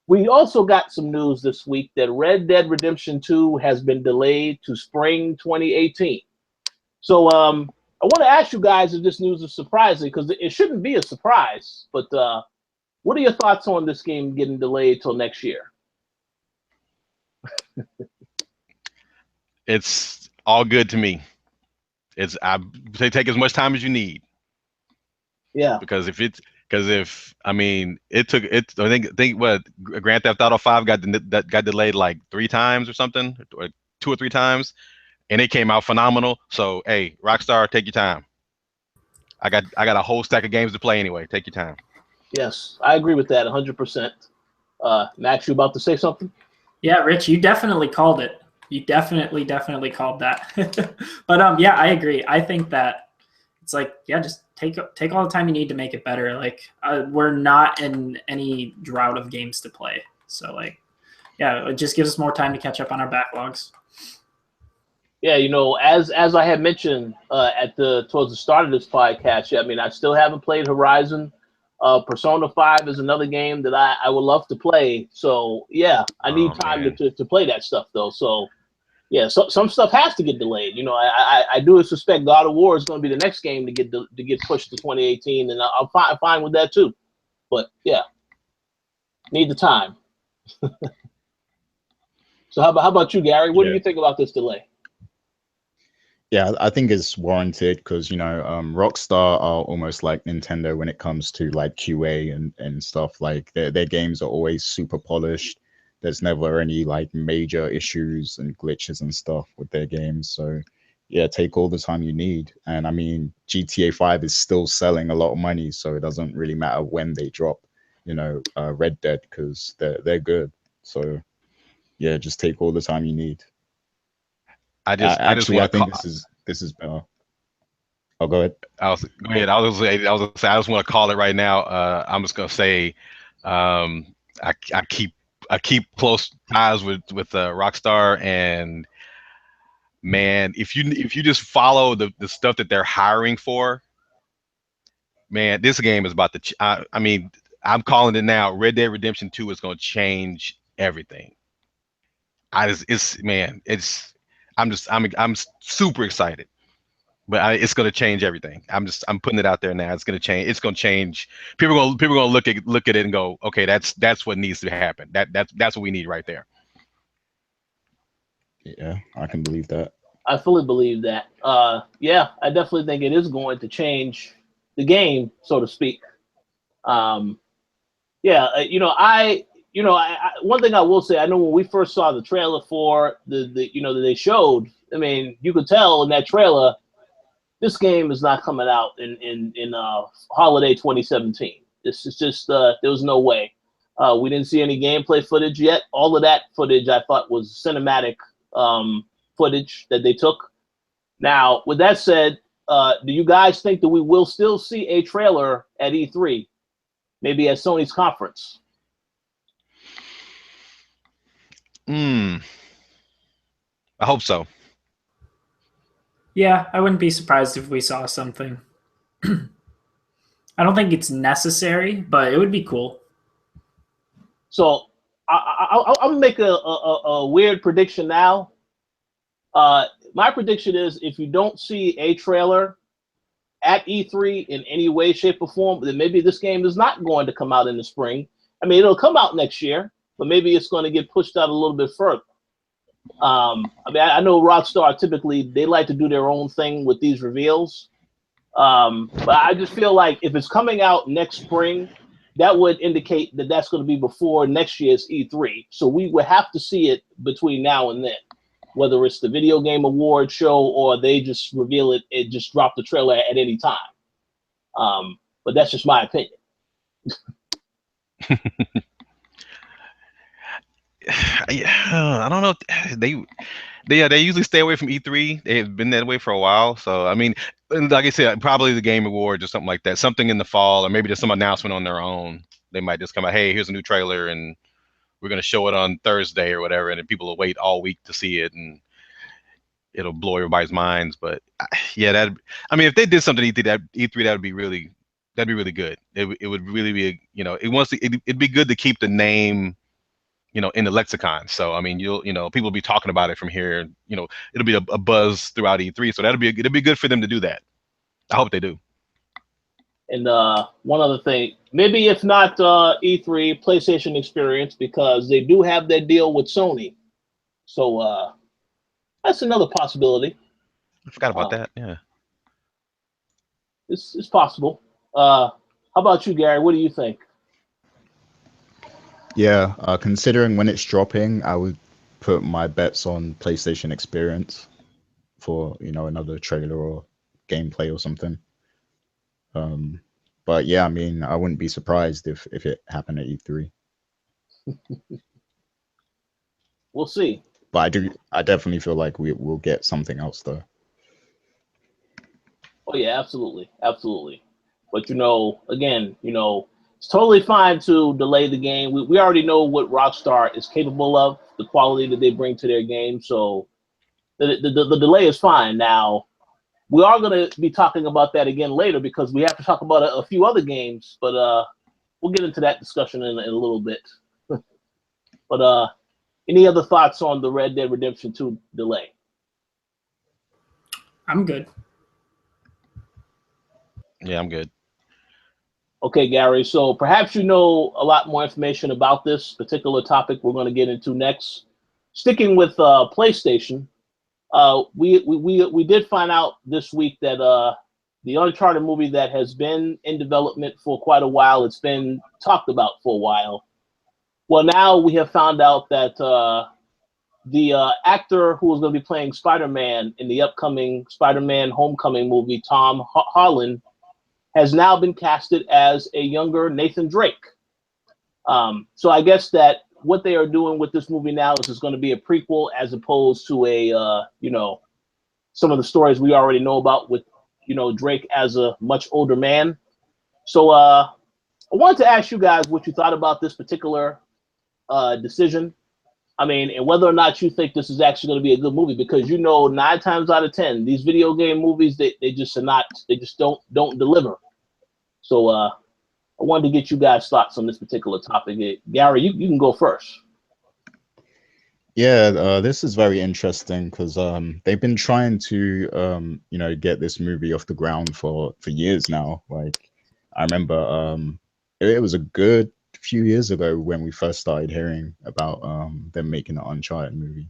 Speaker 1: We also got some news this week that Red Dead Redemption 2 has been delayed to spring 2018. So, I want to ask you guys if this news is surprising, because it shouldn't be a surprise. But what are your thoughts on this game getting delayed till next year?
Speaker 4: It's all good to me. I say take as much time as you need.
Speaker 1: Yeah.
Speaker 4: Because I mean, it took it. I think what Grand Theft Auto 5 got delayed like 3 times or something, or 2 or 3 times. And it came out phenomenal. So, hey, Rockstar, take your time. I got a whole stack of games to play anyway. Take your time.
Speaker 1: Yes, I agree with that 100%. Max, you about to say something?
Speaker 3: Yeah, Rich, you definitely called it. You definitely called that. But yeah, I agree. I think that it's like, yeah, just take all the time you need to make it better. Like, we're not in any drought of games to play. So, like, yeah, it just gives us more time to catch up on our backlogs.
Speaker 1: Yeah, as I had mentioned towards the start of this podcast, yeah, I mean, I still haven't played Horizon. Persona 5 is another game that I would love to play. So yeah, I need time to play that stuff though. So yeah, some stuff has to get delayed. I do suspect God of War is going to be the next game to get pushed to 2018, and I'm fine with that too. But yeah, need the time. So how about you, Gary? What do you think about this delay?
Speaker 2: Yeah, I think it's warranted because, Rockstar are almost like Nintendo when it comes to like QA and stuff. Like their games are always super polished. There's never any like major issues and glitches and stuff with their games. So yeah, take all the time you need. And I mean, GTA 5 is still selling a lot of money, so it doesn't really matter when they drop, Red Dead, because they're good. So yeah, just take all the time you need. I think this is better. Oh, go ahead.
Speaker 4: I was gonna say I just want to call it right now. I'm just gonna say, I keep close ties with Rockstar, and man, if you just follow the stuff that they're hiring for, man, this game is about to. I mean, I'm calling it now. Red Dead Redemption 2 is gonna change everything. I'm super excited, but it's going to change everything. I'm putting it out there now. It's going to change. It's going to change. People are going to look at it and go, okay, that's what needs to happen. That's what we need right there.
Speaker 2: Yeah, I can believe that.
Speaker 1: I fully believe that. Yeah, I definitely think it is going to change the game, so to speak. Yeah, one thing I will say, I know when we first saw the trailer for that they showed, I mean, you could tell in that trailer, this game is not coming out in holiday 2017. This is just there was no way. We didn't see any gameplay footage yet. All of that footage I thought was cinematic footage that they took. Now, with that said, do you guys think that we will still see a trailer at E3? Maybe at Sony's conference?
Speaker 4: I hope so.
Speaker 3: Yeah, I wouldn't be surprised if we saw something. I don't think it's necessary, but it would be cool.
Speaker 1: So I'm gonna make a weird prediction now. My prediction is if you don't see a trailer at E3 in any way, shape, or form, then maybe this game is not going to come out in the spring. I mean, it'll come out next year, but maybe it's going to get pushed out a little bit further. I mean, I know Rockstar typically they like to do their own thing with these reveals, but I just feel like if it's coming out next spring, that would indicate that that's going to be before next year's E3. So we would have to see it between now and then, whether it's the Video Game Award show or they just reveal it, it just drop the trailer at any time. But that's just my opinion.
Speaker 4: I don't know. They usually stay away from E3. They've been that way for a while. So I mean, like I said, probably the Game Awards or something like that. Something in the fall, or maybe just some announcement on their own. They might just come out, hey, here's a new trailer, and we're gonna show it on Thursday or whatever, and then people will wait all week to see it, and it'll blow everybody's minds. But yeah, I mean, if they did something E3, that'd be really good. It would really be, it'd be good to keep the name, in the lexicon. So I mean, people will be talking about it from here. It'll be a buzz throughout E3. So it'll be good for them to do that. I hope they do.
Speaker 1: And one other thing, maybe if not E3, PlayStation Experience, because they do have that deal with Sony. So that's another possibility.
Speaker 4: I forgot about that. Yeah,
Speaker 1: it's possible. How about you, Gary? What do you think?
Speaker 2: Yeah, considering when it's dropping, I would put my bets on PlayStation Experience for another trailer or gameplay or something. But yeah, I mean, I wouldn't be surprised if it happened at E3.
Speaker 1: We'll see.
Speaker 2: But I definitely feel like we'll get something else though.
Speaker 1: Oh yeah, absolutely. But again, it's totally fine to delay the game. We already know what Rockstar is capable of, the quality that they bring to their game. So the delay is fine. Now, we are going to be talking about that again later because we have to talk about a few other games. But we'll get into that discussion in a little bit. But any other thoughts on the Red Dead Redemption 2 delay?
Speaker 3: I'm good.
Speaker 4: Yeah, I'm good.
Speaker 1: Okay, Gary. So perhaps you know a lot more information about this particular topic we're going to get into next. Sticking with PlayStation, we did find out this week that the Uncharted movie that has been in development for quite a while, it's been talked about for a while. Well, now we have found out that the actor who is going to be playing Spider-Man in the upcoming Spider-Man Homecoming movie, Tom Holland, has now been casted as a younger Nathan Drake. So I guess that what they are doing with this movie now is it's going to be a prequel as opposed to a, some of the stories we already know about with, Drake as a much older man. So I wanted to ask you guys what you thought about this particular decision. I mean, and whether or not you think this is actually going to be a good movie, because 9 times out of 10, these video game movies, they just are not, they just don't deliver. So I wanted to get you guys' thoughts on this particular topic. Gary, you can go first.
Speaker 2: Yeah, this is very interesting because they've been trying to get this movie off the ground for years now. Like I remember it was a good few years ago when we first started hearing about them making an Uncharted movie.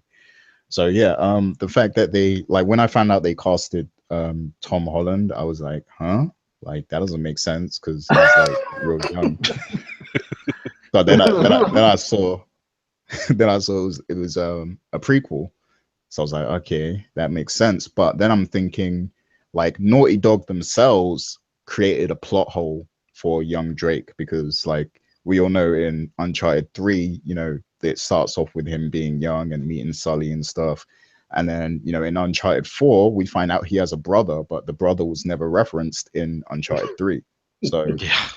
Speaker 2: So yeah, the fact that they when I found out they casted Tom Holland, I was like, huh? Like that doesn't make sense because he's like real young. But then I saw it was a prequel. So I was like, okay, that makes sense. But then I'm thinking Naughty Dog themselves created a plot hole for young Drake because we all know in Uncharted 3, it starts off with him being young and meeting Sully and stuff. And then, in Uncharted 4, we find out he has a brother, but the brother was never referenced in Uncharted 3. So,
Speaker 4: yeah.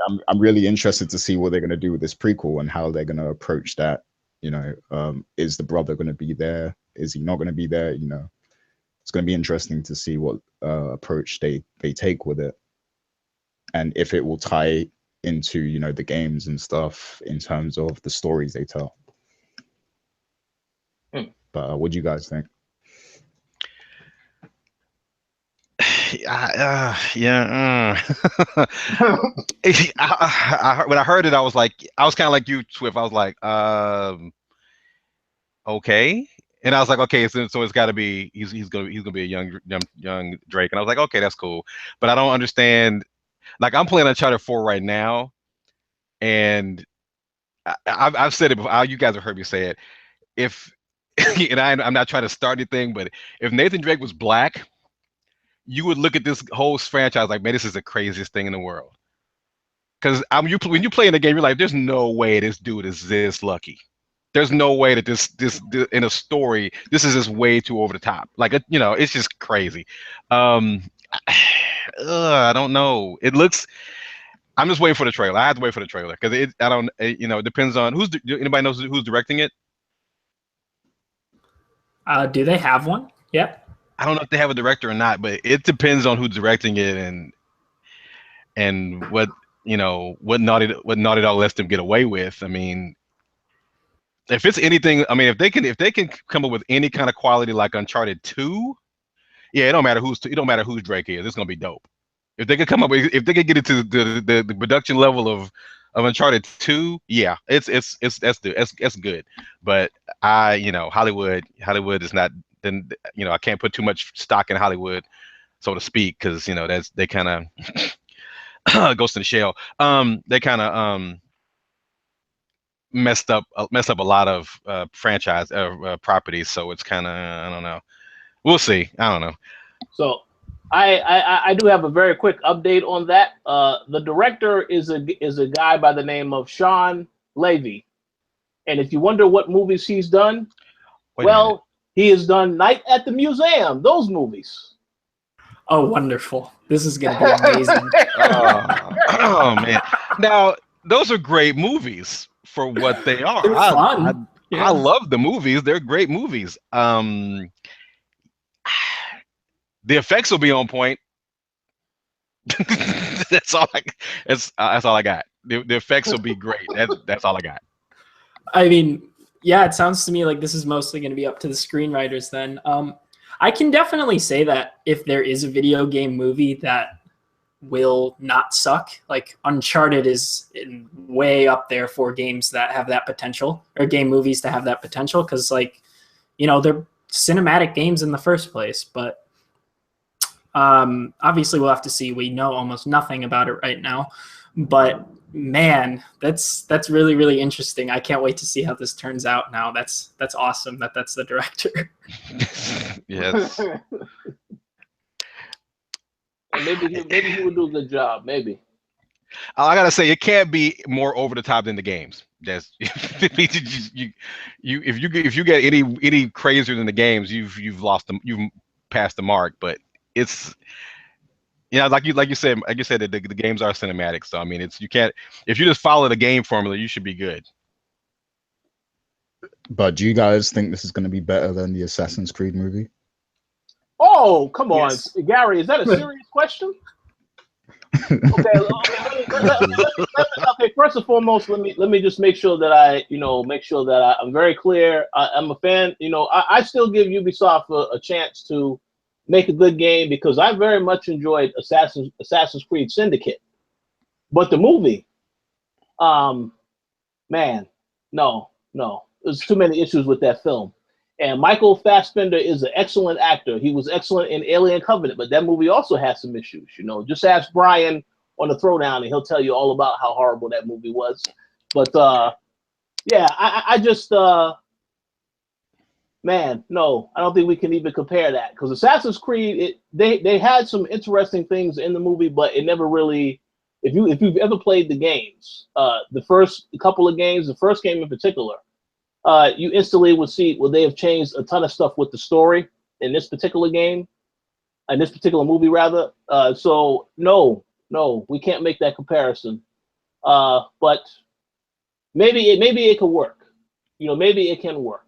Speaker 2: I'm really interested to see what they're going to do with this prequel and how they're going to approach that, You know, is the brother going to be there? Is he not going to be there? You know, it's going to be interesting to see what approach they take with it, and if it will tie into, you know, the games and stuff in terms of the stories they tell. But what do you guys think?
Speaker 4: Yeah. When I heard it, I was kind of like you, Swift. I was like, okay. And I was like, okay, so it's got to be he's gonna be a young Drake. And I was like, okay, that's cool. But I don't understand. Like, I'm playing Uncharted 4 right now, and I've said it before. You guys have heard me say it. If and I'm not trying to start anything, but if Nathan Drake was black, you would look at this whole franchise like, man, this is the craziest thing in the world. Because when you play in the game, you're like, there's no way this dude is this lucky. There's no way that this in a story, this is just way too over the top. Like, you know, it's just crazy. I don't know. It looks. I'm just waiting for the trailer. I have to wait for the trailer because you know, it depends on anybody knows who's directing it.
Speaker 3: Do they have one? Yep.
Speaker 4: I don't know if they have a director or not, but it depends on who's directing it and what, you know, what Naughty Dog lets them get away with. I mean, if it's anything, I mean, if they can come up with any kind of quality like Uncharted 2, yeah, it don't matter who's Drake is. It's gonna be dope. If they could come up with, if they could get it to the production level of Uncharted 2, yeah, that's good. But you know, Hollywood is not. Then, you know, I can't put too much stock in Hollywood, so to speak, because, you know, they kind of Ghost in the Shell. They kind of messed up a lot of franchise properties, so it's kind of, I don't know. We'll see. I don't know.
Speaker 1: So I do have a very quick update on that. The director is a guy by the name of Sean Levy, and if you wonder what movies he's done, well, he has done Night at the Museum. Those movies.
Speaker 3: Oh, wonderful! This is going to be amazing.
Speaker 4: Oh man! Now those are great movies for what they are.
Speaker 3: They're fun.
Speaker 4: I love the movies. They're great movies. The effects will be on point. That's all I got. The effects will be great. That's all I got.
Speaker 3: I mean, yeah, it sounds to me like this is mostly going to be up to the screenwriters then. I can definitely say that if there is a video game movie that will not suck, like Uncharted is way up there for games that have that potential, or game movies to have that potential, because, like, you know, they're cinematic games in the first place. But obviously we'll have to see. We know almost nothing about it right now. But man, that's really, really interesting. I can't wait to see how this turns out now. That's awesome that's the director.
Speaker 4: Yes.
Speaker 1: Maybe he would do a good job. Maybe.
Speaker 4: I gotta say, it can't be more over the top than the games. That's if you get any crazier than the games, you've passed the mark. But it's, you know, like you said that the games are cinematic. So I mean, if you just follow the game formula, you should be good.
Speaker 2: But do you guys think this is going to be better than the Assassin's Creed movie?
Speaker 1: Oh, come on,
Speaker 3: Yes.
Speaker 1: Gary, is that a serious question? Okay, okay. First and foremost, let me just make sure that I'm very clear. I'm a fan. You know, I still give Ubisoft a chance to make a good game because I very much enjoyed Assassin's Creed Syndicate. But the movie, man, no, there's too many issues with that film. And Michael Fassbender is an excellent actor. He was excellent in Alien Covenant, but that movie also has some issues. You know, just ask Brian on the Throwdown, and he'll tell you all about how horrible that movie was. But yeah, I just man, no, I don't think we can even compare that because Assassin's Creed, they had some interesting things in the movie, but it never really. If you've ever played the games, the first couple of games, the first game in particular. You instantly would see, well, they have changed a ton of stuff with the story in this particular game, in this particular movie, rather. So no, we can't make that comparison. But maybe it could work. maybe it can work.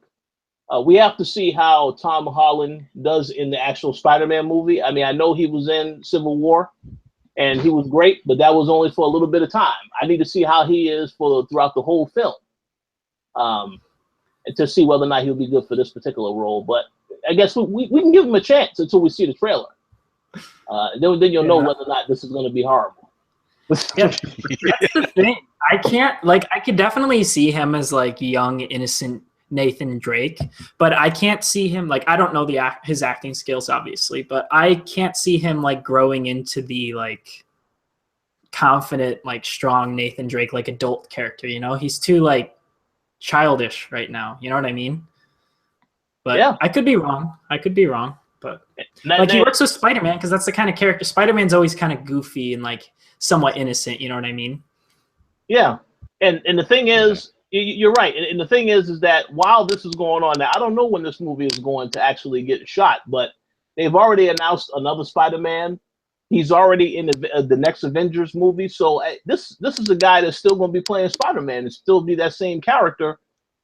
Speaker 1: We have to see how Tom Holland does in the actual Spider-Man movie. I mean, I know he was in Civil War, and he was great, but that was only for a little bit of time. I need to see how he is throughout the whole film, and to see whether or not he'll be good for this particular role. But I guess we can give him a chance until we see the trailer. Then you'll know whether or not this is going to be horrible.
Speaker 3: Yeah, that's the thing. I could definitely see him as like young, innocent Nathan Drake, but I can't see him like, I don't know his acting skills obviously, but I can't see him like growing into the like confident, like strong Nathan Drake, like adult character, he's too like childish right now, you know what I mean? But yeah, I could be wrong, but like he works with Spider-Man because that's the kind of character. Spider-Man's always kind of goofy and like somewhat innocent, you know what I mean?
Speaker 1: Yeah, and the thing is, you're right. And the thing is that while this is going on now, I don't know when this movie is going to actually get shot, but they've already announced another Spider-Man. He's already in the next Avengers movie. So this is a guy that's still going to be playing Spider-Man and still be that same character.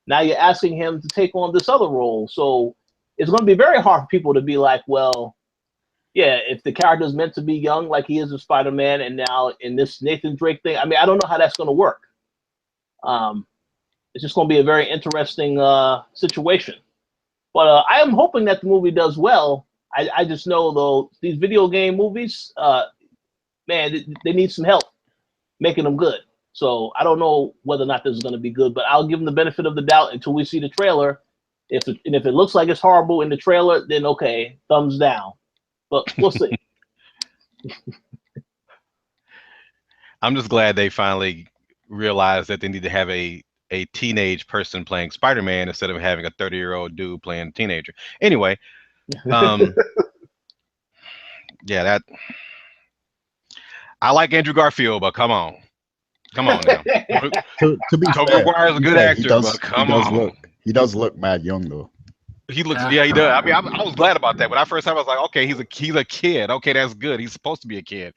Speaker 1: Now you're asking him to take on this other role. So it's going to be very hard for people to be like, well, yeah, if the character is meant to be young like he is in Spider-Man, and now in this Nathan Drake thing, I mean, I don't know how that's going to work. It's just going to be a very interesting situation. But I am hoping that the movie does well. I just know, though, these video game movies, man, they need some help making them good. So I don't know whether or not this is going to be good, but I'll give them the benefit of the doubt until we see the trailer. If it looks like it's horrible in the trailer, then okay, thumbs down. But we'll see.
Speaker 4: I'm just glad they finally realized that they need to have a teenage person playing Spider-Man instead of having a 30-year-old dude playing a teenager. Anyway, yeah, that I like Andrew Garfield, but come on now.
Speaker 2: To be
Speaker 4: Tobey
Speaker 2: fair,
Speaker 4: Maguire's a good actor, but come on.
Speaker 2: He does look mad young though.
Speaker 4: He looks, yeah, he does. I mean, I was glad about that. When I first time I was like, okay, he's a kid. Okay, that's good. He's supposed to be a kid.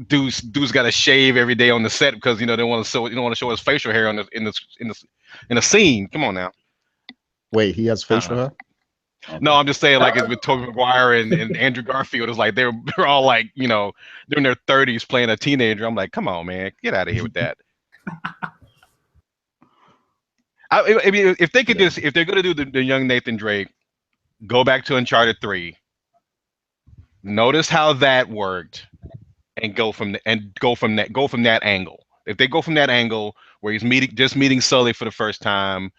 Speaker 4: Dude's got to shave every day on the set because they don't want to show his facial hair in the scene. Come on now.
Speaker 2: Wait, he has facial hair?
Speaker 4: Okay. No, I'm just saying, like, it's with Tobey Maguire and Andrew Garfield. It's like they're all like, they're in their 30s playing a teenager. I'm like, come on, man, get out of here with that. I mean, if they could if they're gonna do the young Nathan Drake, go back to Uncharted 3. Notice how that worked, and go from that angle. If they go from that angle where he's meeting Sully for the first time,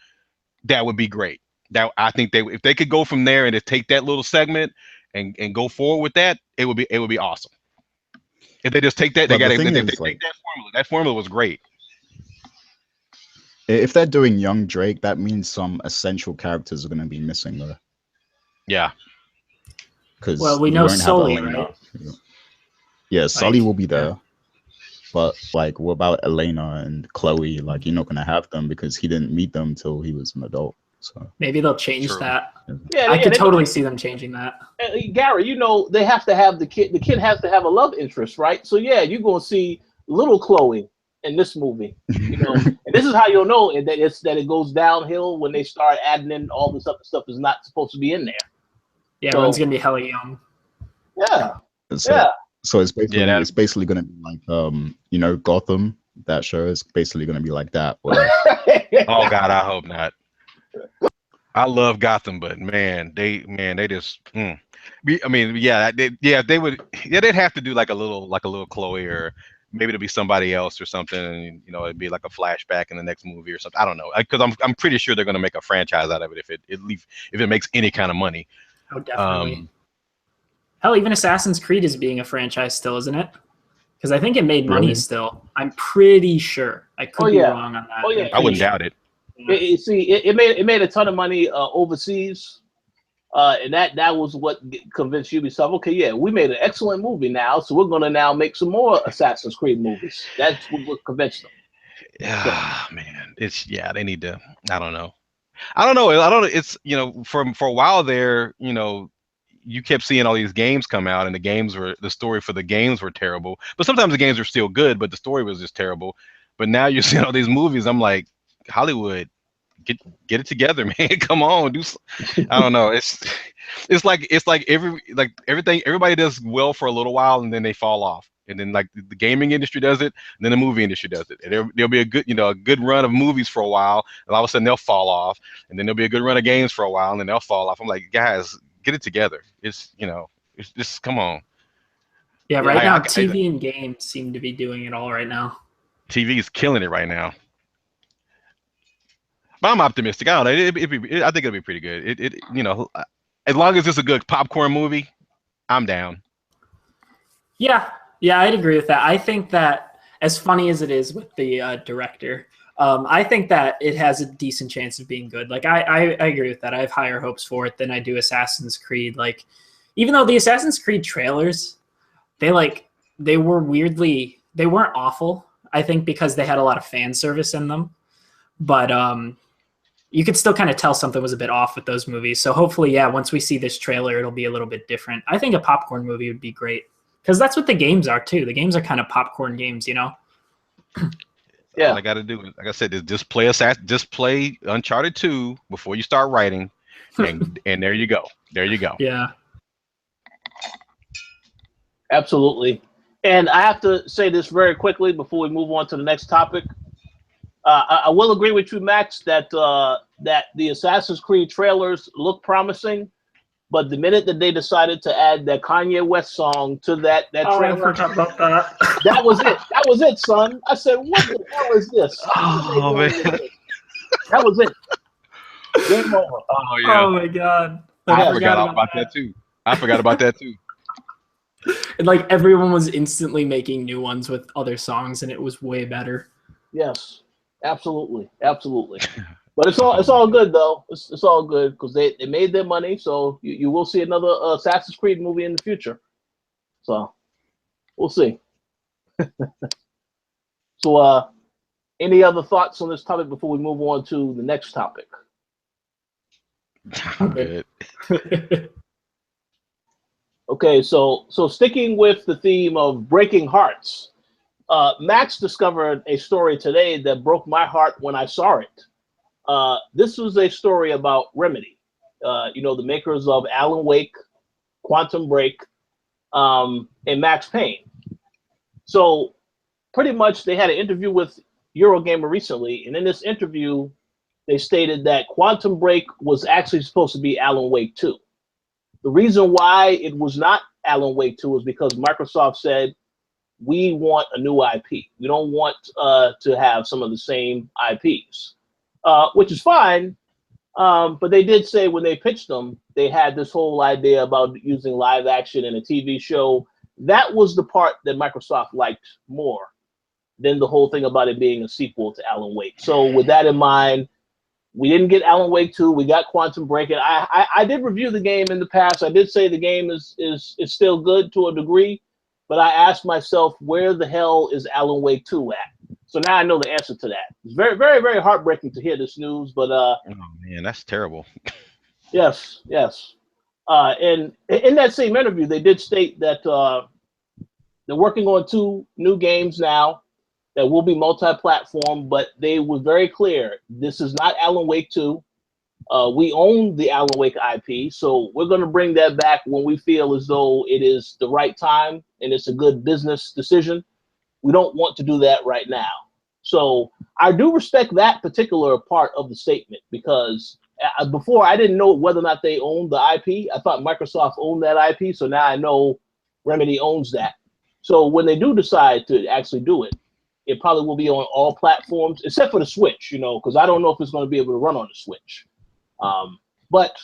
Speaker 4: that would be great. That I think if they could go from there and just take that little segment and go forward with that, it would be awesome. If they just take that, take that formula. That formula was great.
Speaker 2: If they're doing young Drake, that means some essential characters are going to be missing though.
Speaker 4: Yeah.
Speaker 2: Because
Speaker 3: we know Sully, right?
Speaker 2: Yeah, Sully will be there. But like, what about Elena and Chloe? Like, you're not going to have them because he didn't meet them till he was an adult. So
Speaker 3: maybe they'll change that.
Speaker 1: Yeah,
Speaker 3: I could totally see them changing that.
Speaker 1: Gary, they have to have the kid. The kid has to have a love interest, right? So yeah, you're going to see little Chloe in this movie, and this is how you'll know that it goes downhill when they start adding in all this other stuff that's not supposed to be in there.
Speaker 3: Yeah, everyone's gonna be hella young.
Speaker 1: Yeah,
Speaker 2: So it's basically gonna be like Gotham. That show is basically gonna be like that. Where...
Speaker 4: Oh God, I hope not. I love Gotham, but man, they just. I mean, they would. Yeah, they'd have to do like a little Chloe, or maybe it'll be somebody else or something, and it'd be like a flashback in the next movie or something. I don't know, because I'm pretty sure they're gonna make a franchise out of it if it makes any kind of money.
Speaker 3: Oh, definitely. Hell, even Assassin's Creed is being a franchise still, isn't it? Because I think it made money still. I'm pretty sure. I could be wrong on that.
Speaker 1: Oh yeah,
Speaker 4: I wouldn't doubt it.
Speaker 1: It made a ton of money overseas, and that was what convinced Ubisoft. Okay, yeah, we made an excellent movie now, so we're gonna now make some more Assassin's Creed movies. That's what convinced them.
Speaker 4: Yeah, man, they need to. I don't know. It's for a while there, you kept seeing all these games come out, and the story for the games were terrible. But sometimes the games were still good, but the story was just terrible. But now you're seeing all these movies. I'm like, Hollywood, get it together, man. Come on, I don't know. It's like everything. Everybody does well for a little while, and then they fall off. And then like the gaming industry does it, and then the movie industry does it. And there'll be a good run of movies for a while, and all of a sudden they'll fall off. And then there'll be a good run of games for a while, and then they'll fall off. I'm like, guys, get it together. It's just come on.
Speaker 3: Yeah, right now TV and games seem to be doing it all right now.
Speaker 4: TV is killing it right now. But I'm optimistic. I don't know. I think it'll be pretty good. As long as it's a good popcorn movie, I'm down.
Speaker 3: Yeah, I'd agree with that. I think that as funny as it is with the director, I think that it has a decent chance of being good. Like I agree with that. I have higher hopes for it than I do Assassin's Creed. Like, even though the Assassin's Creed trailers, they weren't awful. I think because they had a lot of fan service in them, but you could still kind of tell something was a bit off with those movies. So hopefully, once we see this trailer, it'll be a little bit different. I think a popcorn movie would be great because that's what the games are too. The games are kind of popcorn games, Yeah.
Speaker 4: All I got to do, like I said, is just play Uncharted 2 before you start writing, and there you go.
Speaker 3: Yeah.
Speaker 1: Absolutely. And I have to say this very quickly before we move on to the next topic. I will agree with you, Max, that the Assassin's Creed trailers look promising, but the minute that they decided to add that Kanye West song to that trailer,
Speaker 3: I forgot about that.
Speaker 1: That was it. That was it, son. I said, what the hell is this?
Speaker 4: Oh, man.
Speaker 1: That was it. Game over.
Speaker 4: Oh, yeah.
Speaker 3: Oh, my God.
Speaker 4: I forgot about that, too.
Speaker 3: And like everyone was instantly making new ones with other songs, and it was way better.
Speaker 1: Yes, absolutely. But it's all good though. It's all good because they made their money, so you will see another Assassin's Creed movie in the future. So we'll see. So any other thoughts on this topic before we move on to the next topic?
Speaker 4: I'm good.
Speaker 1: Okay, so sticking with the theme of breaking hearts, Max discovered a story today that broke my heart when I saw it. This was a story about Remedy, the makers of Alan Wake, Quantum Break, and Max Payne. So pretty much they had an interview with Eurogamer recently, and in this interview, they stated that Quantum Break was actually supposed to be Alan Wake 2. The reason why it was not Alan Wake 2 is because Microsoft said, we want a new IP. We don't want to have some of the same IPs, which is fine. But they did say when they pitched them, they had this whole idea about using live action in a TV show. That was the part that Microsoft liked more than the whole thing about it being a sequel to Alan Wake. So with that in mind, we didn't get Alan Wake 2. We got Quantum Break. And I did review the game in the past. I did say the game is still good to a degree, but I asked myself, where the hell is Alan Wake 2 at? So now I know the answer to that. It's very, very, very heartbreaking to hear this news, but
Speaker 4: oh man, that's terrible.
Speaker 1: Yes. And in that same interview, they did state that they're working on 2 new games now that will be multi-platform, but they were very clear. This is not Alan Wake 2. We own the Alan Wake IP, so we're going to bring that back when we feel as though it is the right time and it's a good business decision. We don't want to do that right now. So I do respect that particular part of the statement because before I didn't know whether or not they owned the IP. I thought Microsoft owned that IP, so now I know Remedy owns that. So when they do decide to actually do it, it probably will be on all platforms except for the Switch, because I don't know if it's going to be able to run on the Switch. But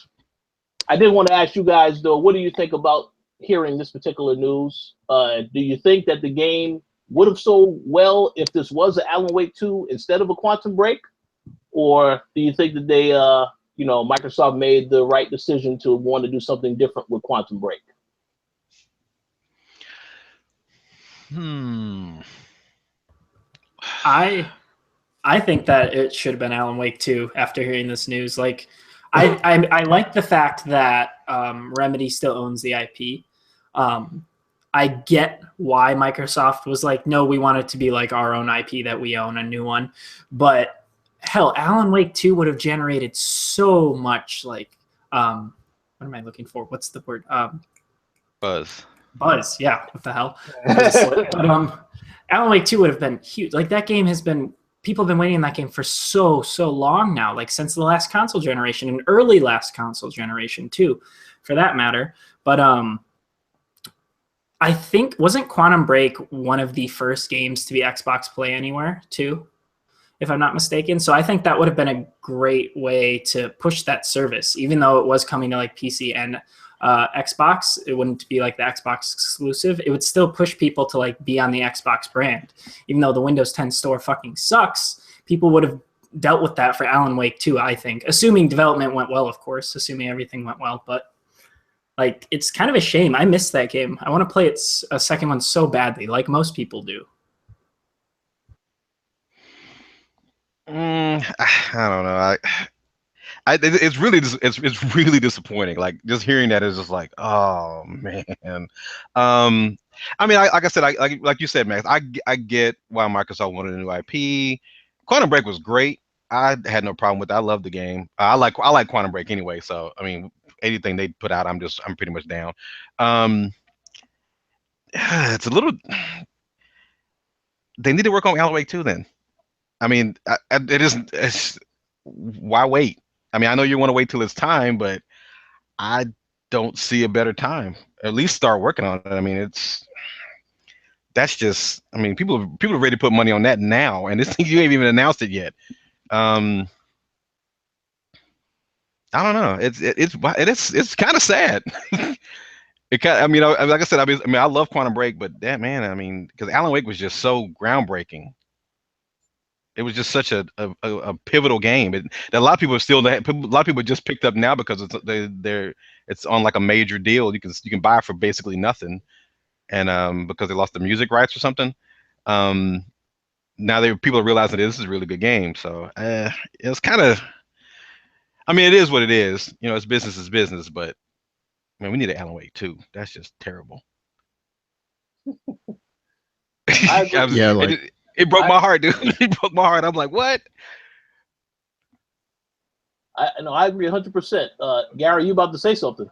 Speaker 1: I did want to ask you guys, though, what do you think about hearing this particular news? Do you think that the game would have sold well if this was an Alan Wake 2 instead of a Quantum Break? Or do you think that they, Microsoft made the right decision to want to do something different with Quantum Break?
Speaker 3: I think that it should have been Alan Wake 2 after hearing this news. Like, I like the fact that Remedy still owns the IP. I get why Microsoft was like, no, we want it to be like our own IP that we own, a new one. But hell, Alan Wake 2 would have generated so much like what am I looking for? What's the word?
Speaker 4: Buzz.
Speaker 3: Buzz, yeah. What the hell? But Alan Wake 2 would have been huge. Like that game has been people have been waiting on that game for so long now, like since the last console generation and early last console generation too, for that matter. But I think wasn't Quantum Break one of the first games to be Xbox Play Anywhere too, if I'm not mistaken. So I think that would have been a great way to push that service, even though it was coming to like PC and Xbox. It wouldn't be like the Xbox exclusive. It would still push people to like be on the Xbox brand, even though the Windows 10 store fucking sucks. People would have dealt with that for Alan Wake 2, I think, assuming development went well, of course, assuming everything went well. But like, it's kind of a shame. I missed that game. I want to play a second one so badly, like most people do.
Speaker 4: I don't know. It's really disappointing. Like just hearing that is just like, oh man. I mean, like I said, like you said, Max, I get why Microsoft wanted a new IP. Quantum Break was great. I had no problem with it. I love the game. I like Quantum Break anyway. So I mean, anything they put out, I'm pretty much down. It's a little. They need to work on Alan Wake 2 then. I mean, it isn't. Why wait? I mean, I know you want to wait till it's time, but I don't see a better time. At least start working on it. I mean, that's just. I mean, people are ready to put money on that now, and this thing you ain't even announced it yet. I don't know. It's kind of sad. I mean, like I said, I mean, I love Quantum Break, but that man, I mean, because Alan Wake was just so groundbreaking. It was just such a pivotal game that a lot of people just picked up now because it's on like a major deal. You can buy it for basically nothing, and because they lost the music rights or something. Now people are realizing this is a really good game. So it's kind of, I mean, it is what it is. You know, it's business is business, but man, we need an Alan Wake 2. That's just terrible.
Speaker 2: Yeah, like.
Speaker 4: It broke my heart, dude. It broke my heart. I'm like, what?
Speaker 1: I agree 100%. Gary, you about to say something?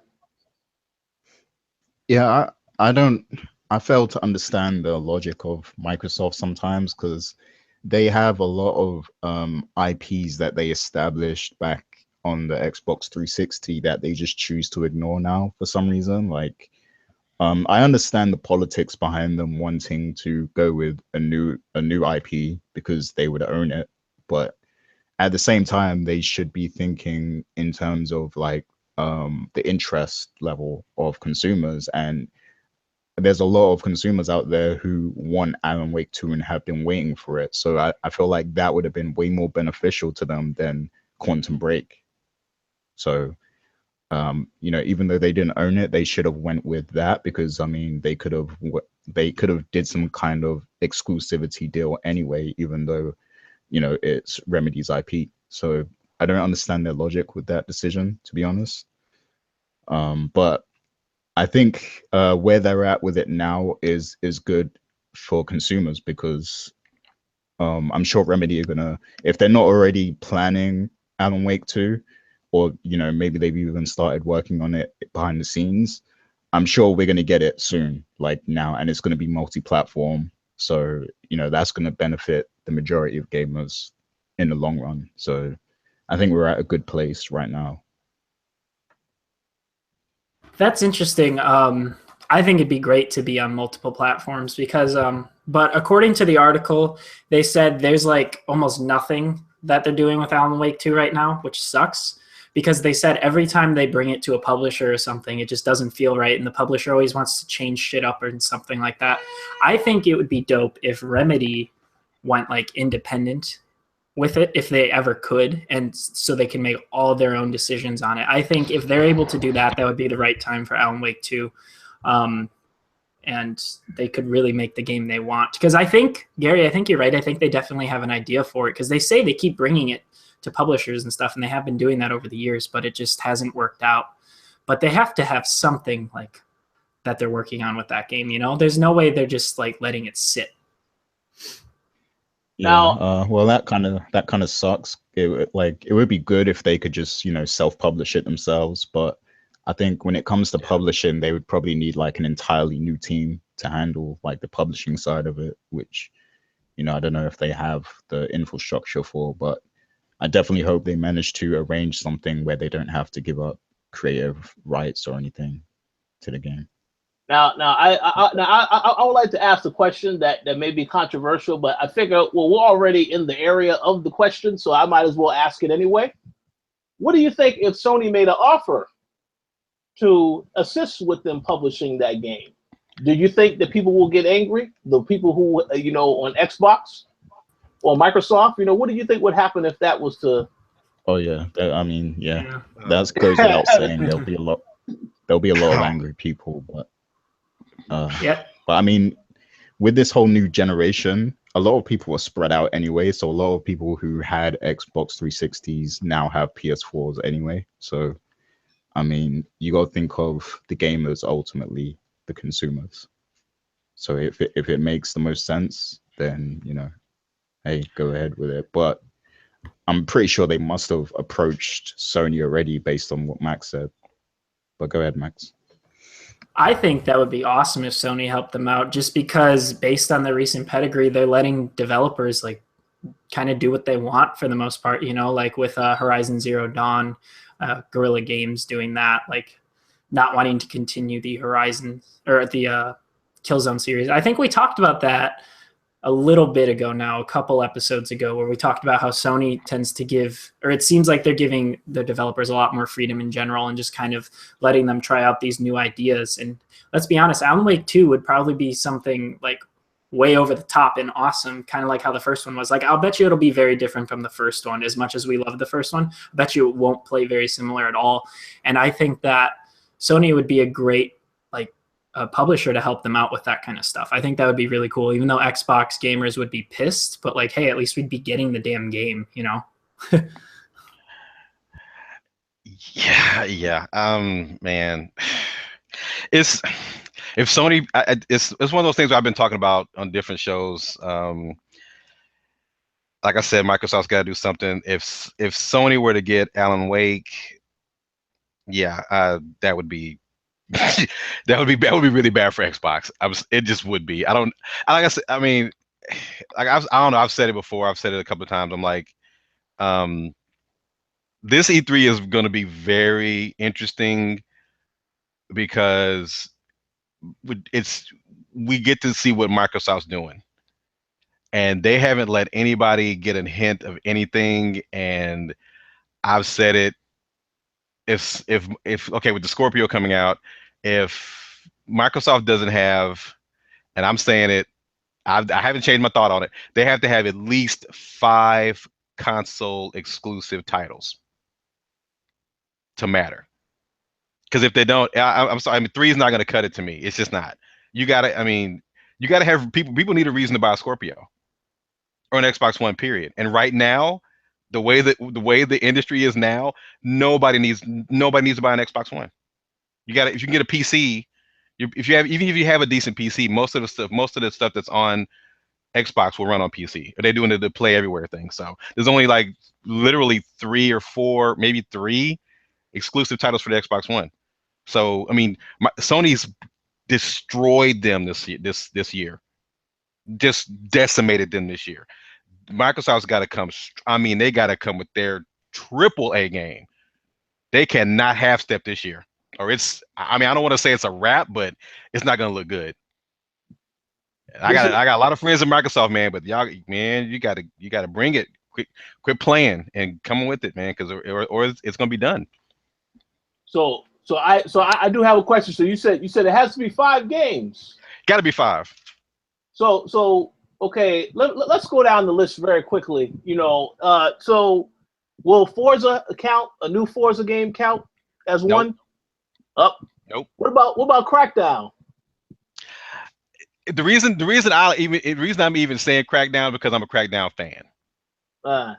Speaker 2: Yeah, I fail to understand the logic of Microsoft sometimes because they have a lot of IPs that they established back on the Xbox 360 that they just choose to ignore now for some reason. Like, I understand the politics behind them wanting to go with a new IP because they would own it, but at the same time, they should be thinking in terms of like the interest level of consumers. And there's a lot of consumers out there who want Alan Wake 2 and have been waiting for it. So I feel like that would have been way more beneficial to them than Quantum Break. So. You know, even though they didn't own it, they should have went with that because I mean, they could have did some kind of exclusivity deal anyway, even though, you know, it's Remedy's IP. So I don't understand their logic with that decision, to be honest. But I think where they're at with it now is good for consumers because I'm sure Remedy are gonna, if they're not already planning Alan Wake 2. Or, you know, maybe they've even started working on it behind the scenes. I'm sure we're going to get it soon, like now, and it's going to be multi-platform. So, you know, that's going to benefit the majority of gamers in the long run. So I think we're at a good place right now.
Speaker 3: That's interesting. I think it'd be great to be on multiple platforms because, but according to the article, they said there's like almost nothing that they're doing with Alan Wake 2 right now, which sucks. Because they said every time they bring it to a publisher or something, it just doesn't feel right. And the publisher always wants to change shit up or something like that. I think it would be dope if Remedy went like independent with it, if they ever could. And so they can make all their own decisions on it. I think if they're able to do that, that would be the right time for Alan Wake 2. And they could really make the game they want. Because I think, Gary, I think you're right. I think they definitely have an idea for it. Because they say they keep bringing it to publishers and stuff, and they have been doing that over the years, but it just hasn't worked out. But they have to have something like that they're working on with that game, you know? There's no way they're just like letting it sit.
Speaker 1: Now,
Speaker 2: well, that kind of sucks. It would be good if they could just self-publish it themselves, but I think when it comes to publishing, they would probably need like an entirely new team to handle like the publishing side of it, which I don't know if they have the infrastructure for, but I definitely hope they manage to arrange something where they don't have to give up creative rights or anything to the game.
Speaker 1: Now, I would like to ask a question that may be controversial, but I figure, well, we're already in the area of the question, so I might as well ask it anyway. What do you think if Sony made an offer to assist with them publishing that game? Do you think that people will get angry? The people who, on Xbox or Microsoft, what do you think would happen if that was to?
Speaker 2: Oh yeah, that goes without saying. There'll be a lot of angry people, but but I mean, with this whole new generation, a lot of people are spread out anyway. So a lot of people who had Xbox 360s now have PS4s anyway. So I mean, you got to think of the gamers ultimately, the consumers. So if it makes the most sense, then hey, go ahead with it. But I'm pretty sure they must have approached Sony already based on what Max said. But go ahead, Max.
Speaker 3: I think that would be awesome if Sony helped them out, just because based on their recent pedigree, they're letting developers like kind of do what they want for the most part, like with Horizon Zero Dawn, Guerrilla Games doing that, like not wanting to continue the Horizon or the Killzone series. I think we talked about that a little bit ago now, a couple episodes ago, where we talked about how Sony tends to give, or it seems like they're giving the developers a lot more freedom in general and just kind of letting them try out these new ideas. And let's be honest, Alan Wake 2 would probably be something like way over the top and awesome, kind of like how the first one was. Like, I'll bet you it'll be very different from the first one. As much as we love the first one, I bet you it won't play very similar at all. And I think that Sony would be a great a publisher to help them out with that kind of stuff. I think that would be really cool, even though Xbox gamers would be pissed, but like, hey, at least we'd be getting the damn game,
Speaker 4: Yeah. Man, it's if Sony, it's one of those things I've been talking about on different shows. Like I said, Microsoft's got to do something. If Sony were to get Alan Wake, that would be that would be really bad for Xbox. It just would be. I don't. Like I said, I mean, like I don't know. I've said it before. I've said it a couple of times. I'm like, this E3 is going to be very interesting because we get to see what Microsoft's doing, and they haven't let anybody get a hint of anything. And I've said it. If okay, with the Scorpio coming out, if Microsoft doesn't have, and I'm saying it, I haven't changed my thought on it, they have to have at least 5 console exclusive titles to matter. Because if they don't, I'm sorry, I mean, 3 is not going to cut it to me. It's just not. You got to have people need a reason to buy a Scorpio or an Xbox One, period. And right now, the way the industry is now, nobody needs to buy an Xbox One. If you can get a PC, even if you have a decent PC, most of the stuff that's on Xbox will run on PC. Or they're doing the Play Everywhere thing. So there's only like literally 3 or 4, maybe 3 exclusive titles for the Xbox One. So I mean, Sony's destroyed them this year, just decimated them this year. Microsoft's got to come. I mean, they got to come with their AAA game. They cannot half-step this year, or it's. I mean, I don't want to say it's a wrap, but it's not going to look good. I got a lot of friends in Microsoft, man, but y'all, man, you got to bring it. Quit playing and come with it, man, because or it's going to be done.
Speaker 1: So I do have a question. So you said it has to be 5 games.
Speaker 4: Got to be 5.
Speaker 1: So. Okay, let's go down the list very quickly. So will Forza count? A new Forza game count as one?
Speaker 4: Nope.
Speaker 1: What about Crackdown?
Speaker 4: The reason I'm even saying Crackdown because I'm a Crackdown fan. But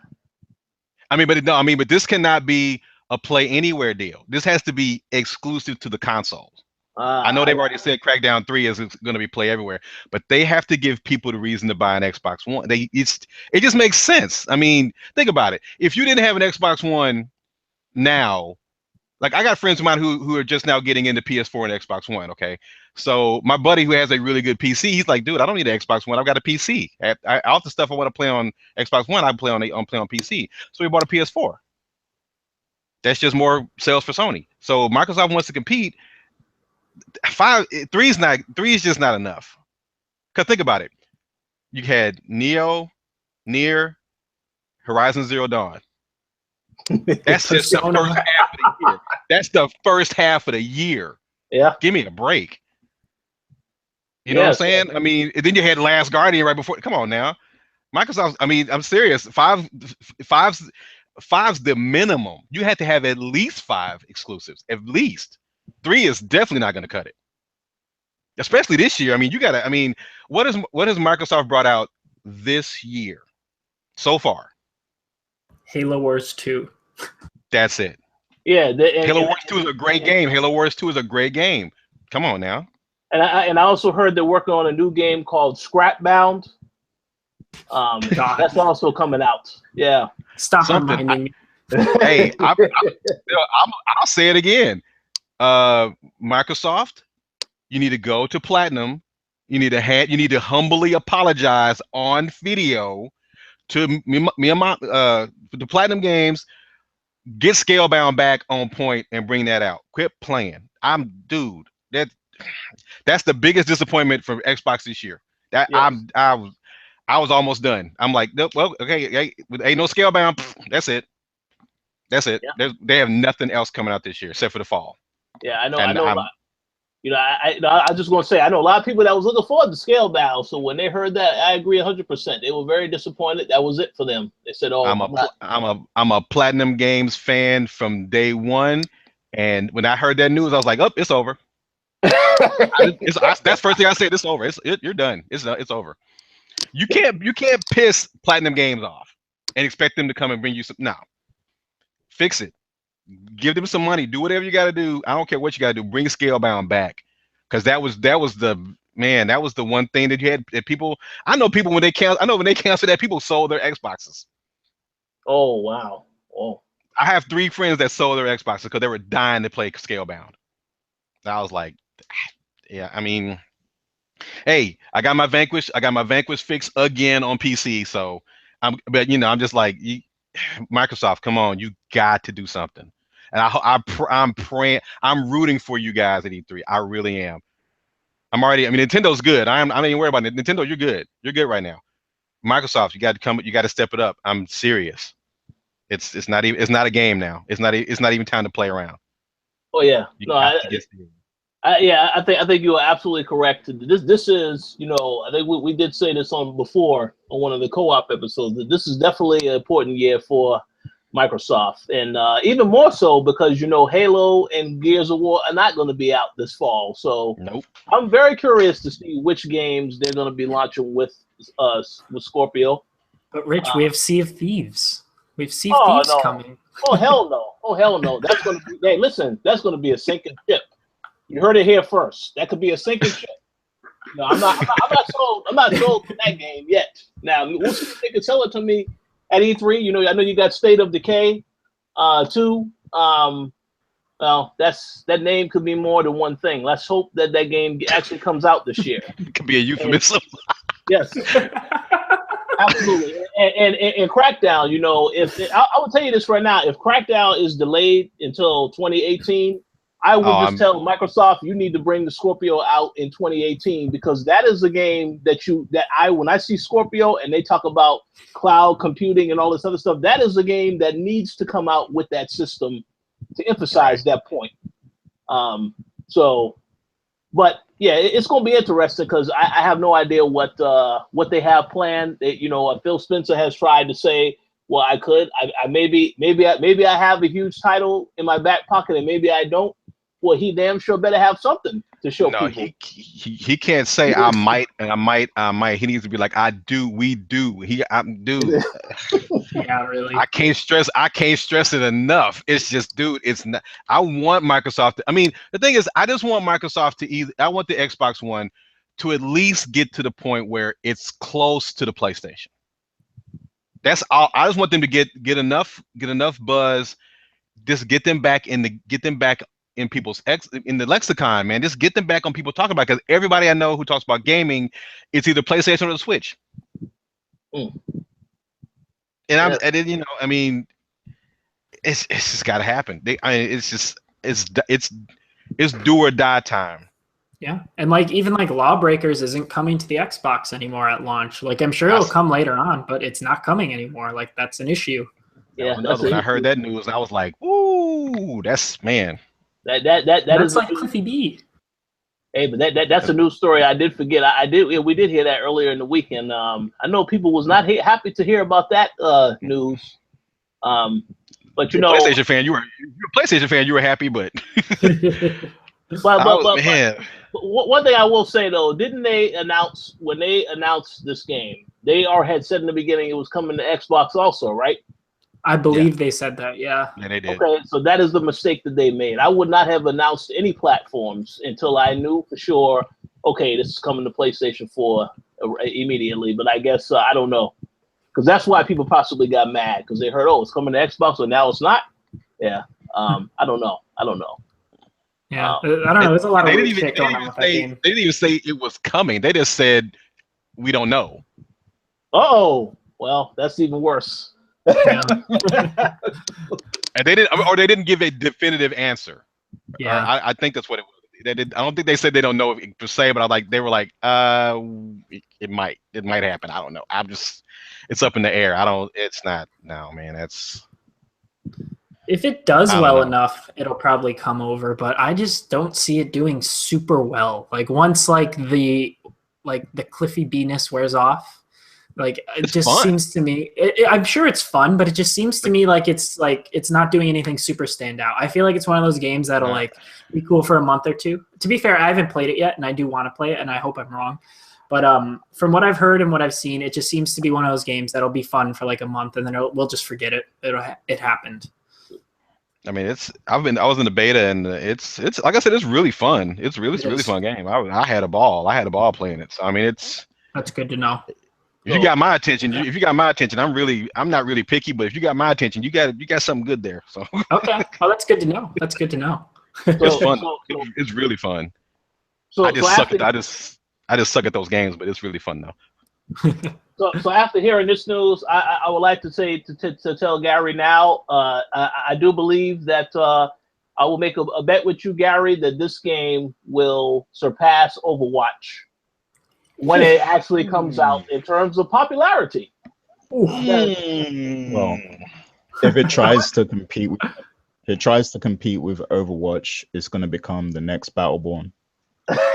Speaker 4: this cannot be a Play Anywhere deal. This has to be exclusive to the consoles. I know they've already said Crackdown 3 is going to be play everywhere, but they have to give people the reason to buy an Xbox One. It just makes sense. I mean, think about it. If you didn't have an Xbox One now, like I got friends of mine who are just now getting into PS4 and Xbox One. Okay, so my buddy who has a really good PC, he's like, dude, I don't need an Xbox One. I've got a PC. All the stuff I want to play on Xbox One, I play on PC. So he bought a PS4. That's just more sales for Sony. So Microsoft wants to compete. 3 is just not enough. Cause think about it. You had Neo, Nier, Horizon Zero Dawn. That's just the first half of the year. That's the first half of the year.
Speaker 1: Yeah.
Speaker 4: Give me a break. You know what I'm saying? I mean, then you had Last Guardian right before. Come on now. Microsoft, I mean, I'm serious. Five's the minimum. You had to have at least 5 exclusives. At least. 3 is definitely not going to cut it. Especially this year. I mean, what has Microsoft brought out this year so far?
Speaker 3: Halo Wars 2.
Speaker 4: That's it.
Speaker 1: Yeah.
Speaker 4: Halo Wars 2 is a great game. Halo Wars 2 is a great game. Come on now.
Speaker 1: And I also heard they're working on a new game called Scrapbound. That's also coming out. Yeah.
Speaker 3: Stop reminding me.
Speaker 4: Hey, I'll say it again. Microsoft, you need to go to Platinum. You need to humbly apologize on video to the Platinum Games. Get Scalebound back on point and bring that out. Quit playing. That's the biggest disappointment for Xbox this year. That yes. I was almost done. I'm like, nope, well, okay, ain't no Scalebound. That's it. Yeah. They have nothing else coming out this year except for the fall.
Speaker 1: Yeah, I know. I know. I just want to say, I know a lot of people that was looking forward to Scalebound. So when they heard that, I agree 100%. They were very disappointed. That was it for them. They said, "Oh,
Speaker 4: I'm a Platinum Games fan from day one." And when I heard that news, I was like, "Oh, it's over." That's the first thing I said. It's over. You're done. It's over. You can't piss Platinum Games off and expect them to come and bring you some. No, fix it. Give them some money. Do whatever you got to do. I don't care what you got to do. Bring Scalebound back, because that was the one thing that you had that people. I know when they canceled that, people sold their Xboxes.
Speaker 1: Oh wow! Oh,
Speaker 4: I have 3 friends that sold their Xboxes because they were dying to play Scalebound. I was like, yeah. I mean, hey, I got my Vanquish fix again on PC. So I'm just like, Microsoft, come on, you got to do something. And I'm praying, I'm rooting for you guys at E3. I really am. Nintendo's good. I'm not even worried about it. Nintendo, you're good. You're good right now. Microsoft, you got to step it up. I'm serious. It's not a game now. It's not even time to play around.
Speaker 1: Oh yeah. I think you are absolutely correct. This is, I think we did say this before on one of the co-op episodes, that this is definitely an important year for Microsoft, and even more so because Halo and Gears of War are not going to be out this fall. So
Speaker 4: nope.
Speaker 1: I'm very curious to see which games they're going to be launching with Scorpio.
Speaker 3: But Rich, we have Sea of Thieves. We have Sea of Thieves coming.
Speaker 1: Oh hell no! Oh hell no! That's going to be. Hey, listen, that's going to be a sinking ship. You heard it here first. That could be a sinking ship. No, I'm not sold. I'm not sold to that game yet. Now we'll see if they can sell it to me at E3. I know you got State of Decay, too. Well, that name could be more than one thing. Let's hope that game actually comes out this year.
Speaker 4: It could be a euphemism.
Speaker 1: Yes, absolutely. And Crackdown. I will tell you this right now: if Crackdown is delayed until 2018. I would tell Microsoft, you need to bring the Scorpio out in 2018, because that is a game when I see Scorpio and they talk about cloud computing and all this other stuff, that is a game that needs to come out with that system to emphasize that point. But yeah, it's going to be interesting, because I have no idea what they have planned. Phil Spencer has tried to say, well, maybe I have a huge title in my back pocket and maybe I don't. Well, he damn sure better have something to show
Speaker 4: No,
Speaker 1: people.
Speaker 4: he can't say I might and I might. He needs to be like I do, we do. Dude.
Speaker 3: Yeah, really.
Speaker 4: I can't stress it enough. It's just, dude, it's not. I want Microsoft I mean, the thing is, I just want Microsoft to I want the Xbox One to at least get to the point where it's close to the PlayStation. That's all. I just want them to get enough buzz. Just get them back in people's in the lexicon, man. Just get them back on people talking about, because everybody I know who talks about gaming, it's either PlayStation or the Switch.
Speaker 1: Mm.
Speaker 4: And then, I mean, it's just got to happen. It's do or die time.
Speaker 3: Yeah, and like even like Lawbreakers isn't coming to the Xbox anymore at launch. Like I'm sure it'll come later on, but it's not coming anymore. Like that's an issue.
Speaker 1: Yeah,
Speaker 4: when I heard that news, I was like, "Ooh, that's man."
Speaker 3: That's like Cliffy B.
Speaker 1: Hey, but that's a news story I did forget. We did hear that earlier in the weekend. I know people was not happy to hear about that news. But you know,
Speaker 4: PlayStation fan, you're a PlayStation fan. You were happy, but
Speaker 1: man. One thing I will say though, didn't they announce when they announced this game? They had said in the beginning it was coming to Xbox also, right?
Speaker 3: I believe they said that, yeah.
Speaker 4: Yeah, they did.
Speaker 1: Okay, so that is the mistake that they made. I would not have announced any platforms until I knew for sure, okay, this is coming to PlayStation 4 immediately. But I guess, I don't know. Because that's why people possibly got mad, because they heard, it's coming to Xbox, so now it's not? Yeah, I don't know.
Speaker 3: Yeah, I don't know. There's a lot of weird shit going on with that game.
Speaker 4: They didn't even say it was coming. They just said, we don't know.
Speaker 1: Oh, well, that's even worse.
Speaker 3: Yeah.
Speaker 4: And they didn't give a definitive answer.
Speaker 3: Yeah,
Speaker 4: I think that's what it was. They did. I don't think they said they don't know per se, but they were like, it might happen. I don't know. It's up in the air. It's not. No, man.
Speaker 3: if it does well enough, it'll probably come over. But I just don't see it doing super well. Like once the Cliffy B-ness wears off. Like it just
Speaker 4: fun.
Speaker 3: Seems to me, I'm sure it's fun, but it just seems to me like it's not doing anything super standout. I feel like it's one of those games that'll be cool for a month or two. To be fair, I haven't played it yet, and I do want to play it, and I hope I'm wrong. But from what I've heard and what I've seen, it just seems to be one of those games that'll be fun for like a month, and then we'll just forget it. It happened.
Speaker 4: I mean, I was in the beta, and it's like I said, it's really fun. It's really fun game. I had a ball. I had a ball playing it. So I mean,
Speaker 3: that's good to know.
Speaker 4: If you got my attention, I'm not really picky, but if you got my attention, you got something good there. So
Speaker 3: okay, well that's good to know. That's good to know.
Speaker 4: It's fun. It's really fun. I just suck at those games, but it's really fun though.
Speaker 1: So after hearing this news, I would like to say to tell Gary now, I do believe that I will make a bet with you, Gary, that this game will surpass Overwatch when it actually comes out in terms of popularity.
Speaker 2: Well, if it tries to compete with Overwatch, it's going to become the next Battleborn.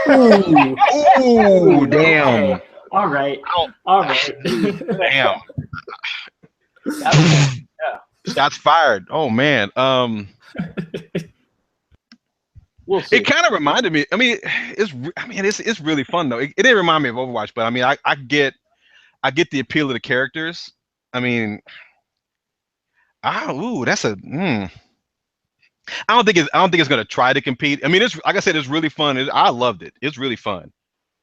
Speaker 4: Ooh, damn.
Speaker 3: All right.
Speaker 4: Damn. Yeah. Shots fired. Oh man.
Speaker 1: We'll see.
Speaker 4: It kind of reminded me. I mean, it's really fun though. It didn't remind me of Overwatch, but I mean, I get the appeal of the characters. I mean, that's a. I don't think it's gonna try to compete. I mean, it's like I said, it's really fun. I loved it. It's really fun.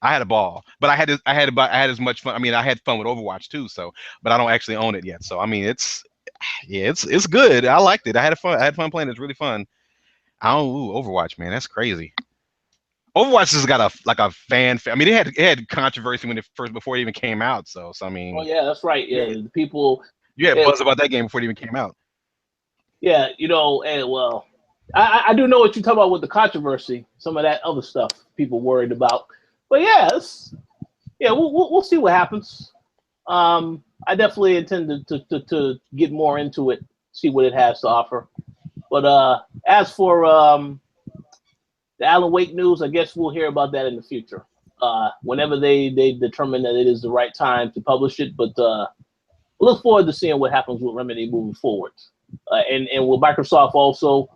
Speaker 4: I had a ball, but I had as much fun. I mean, I had fun with Overwatch too. So, but I don't actually own it yet. So, I mean, it's good. I liked it. I had fun playing. It's really fun. Overwatch, man, that's crazy. Overwatch has got a fan. I mean, it had controversy before it even came out. So I mean.
Speaker 1: Oh yeah, that's right. Yeah, the people.
Speaker 4: You had buzz about that game before it even came out.
Speaker 1: Yeah, well, I do know what you're talking about with the controversy. Some of that other stuff people worried about. But we'll see what happens. I definitely intend to get more into it, see what it has to offer. But as for the Alan Wake news, I guess we'll hear about that in the future. Whenever they determine that it is the right time to publish it. But look forward to seeing what happens with Remedy moving forward. And will Microsoft also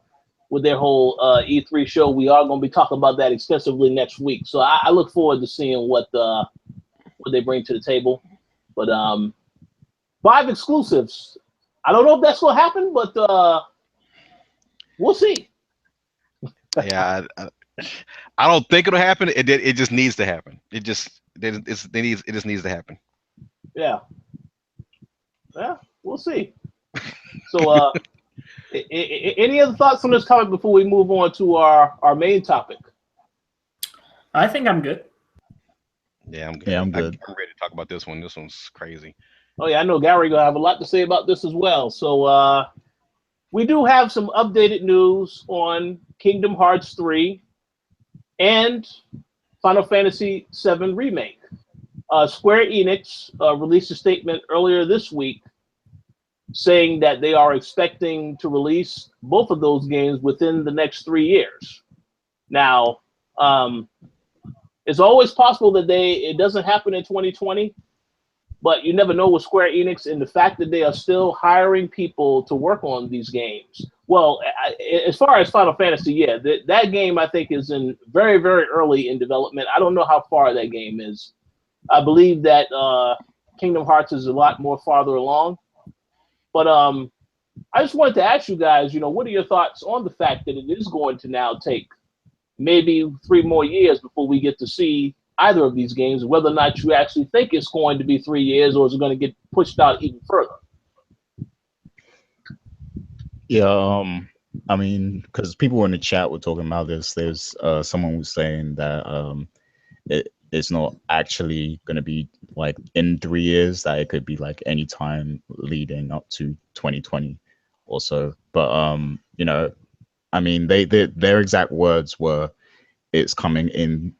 Speaker 1: with their whole E3 show. We are going to be talking about that extensively next week. So I look forward to seeing what they bring to the table. But 5 exclusives. I don't know if that's going to happen, but we'll see.
Speaker 4: Yeah, I don't think it'll happen. It just needs to happen. It just needs to happen.
Speaker 1: Yeah, we'll see. So, any other thoughts on this topic before we move on to our main topic?
Speaker 3: I think I'm good.
Speaker 4: Yeah, I'm good.
Speaker 2: Yeah, I'm good.
Speaker 4: I'm ready to talk about this one. This one's crazy.
Speaker 1: Oh yeah, I know Gary gonna have a lot to say about this as well. So we do have some updated news on Kingdom Hearts 3 and Final Fantasy VII Remake. Square Enix released a statement earlier this week saying that they are expecting to release both of those games within the next 3 years. Now, it's always possible that it doesn't happen in 2020, but you never know with Square Enix, and the fact that they are still hiring people to work on these games. Well, as far as Final Fantasy, yeah, that game I think is in very, very early in development. I don't know how far that game is. I believe that Kingdom Hearts is a lot more farther along. But I just wanted to ask you guys, what are your thoughts on the fact that it is going to now take maybe 3 more years before we get to see either of these games, whether or not you actually think it's going to be 3 years or is it going to get pushed out even further?
Speaker 2: Yeah, I mean, because people in the chat were talking about this. There's someone was saying that it's not actually going to be like in 3 years, that it could be like any time leading up to 2020 or so. But I mean, their exact words were, "It's coming in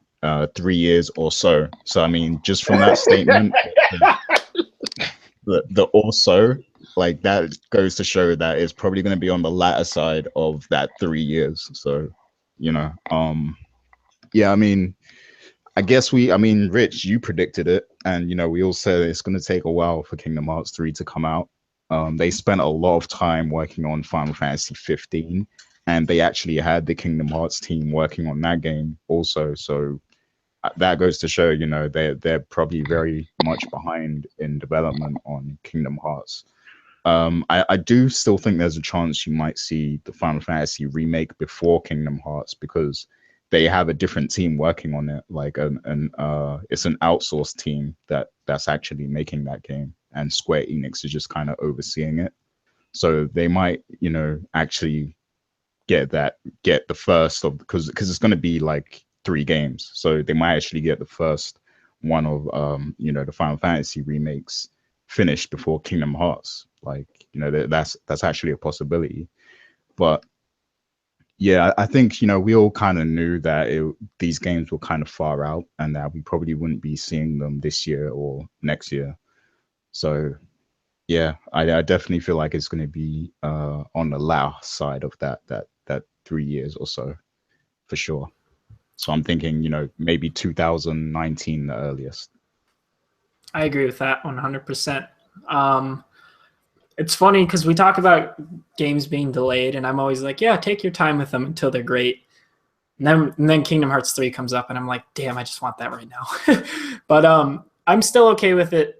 Speaker 2: 3 years or so." So I mean, just from that statement, the also, like, that goes to show that it's probably going to be on the latter side of that 3 years. So, yeah, I mean, Rich, you predicted it, and we all said it's going to take a while for Kingdom Hearts 3 to come out. They spent a lot of time working on Final Fantasy 15, and they actually had the Kingdom Hearts team working on that game also. So that goes to show, they're probably very much behind in development on Kingdom Hearts. I do still think there's a chance you might see the Final Fantasy remake before Kingdom Hearts, because they have a different team working on it. Like it's an outsourced team that's actually making that game, and Square Enix is just kind of overseeing it. So they might, actually get the first of, because it's going to be like 3 games. So they might actually get the first one of the Final Fantasy remakes finished before Kingdom Hearts. Like, that's actually a possibility. But yeah, I think, we all kind of knew that these games were kind of far out, and that we probably wouldn't be seeing them this year or next year. So yeah, I definitely feel like it's going to be on the latter side of that 3 years or so, for sure. So I'm thinking, maybe 2019 the earliest.
Speaker 3: I agree with that 100%. It's funny because we talk about games being delayed, and I'm always like, yeah, take your time with them until they're great. And then Kingdom Hearts 3 comes up, and I'm like, damn, I just want that right now. But I'm still okay with it.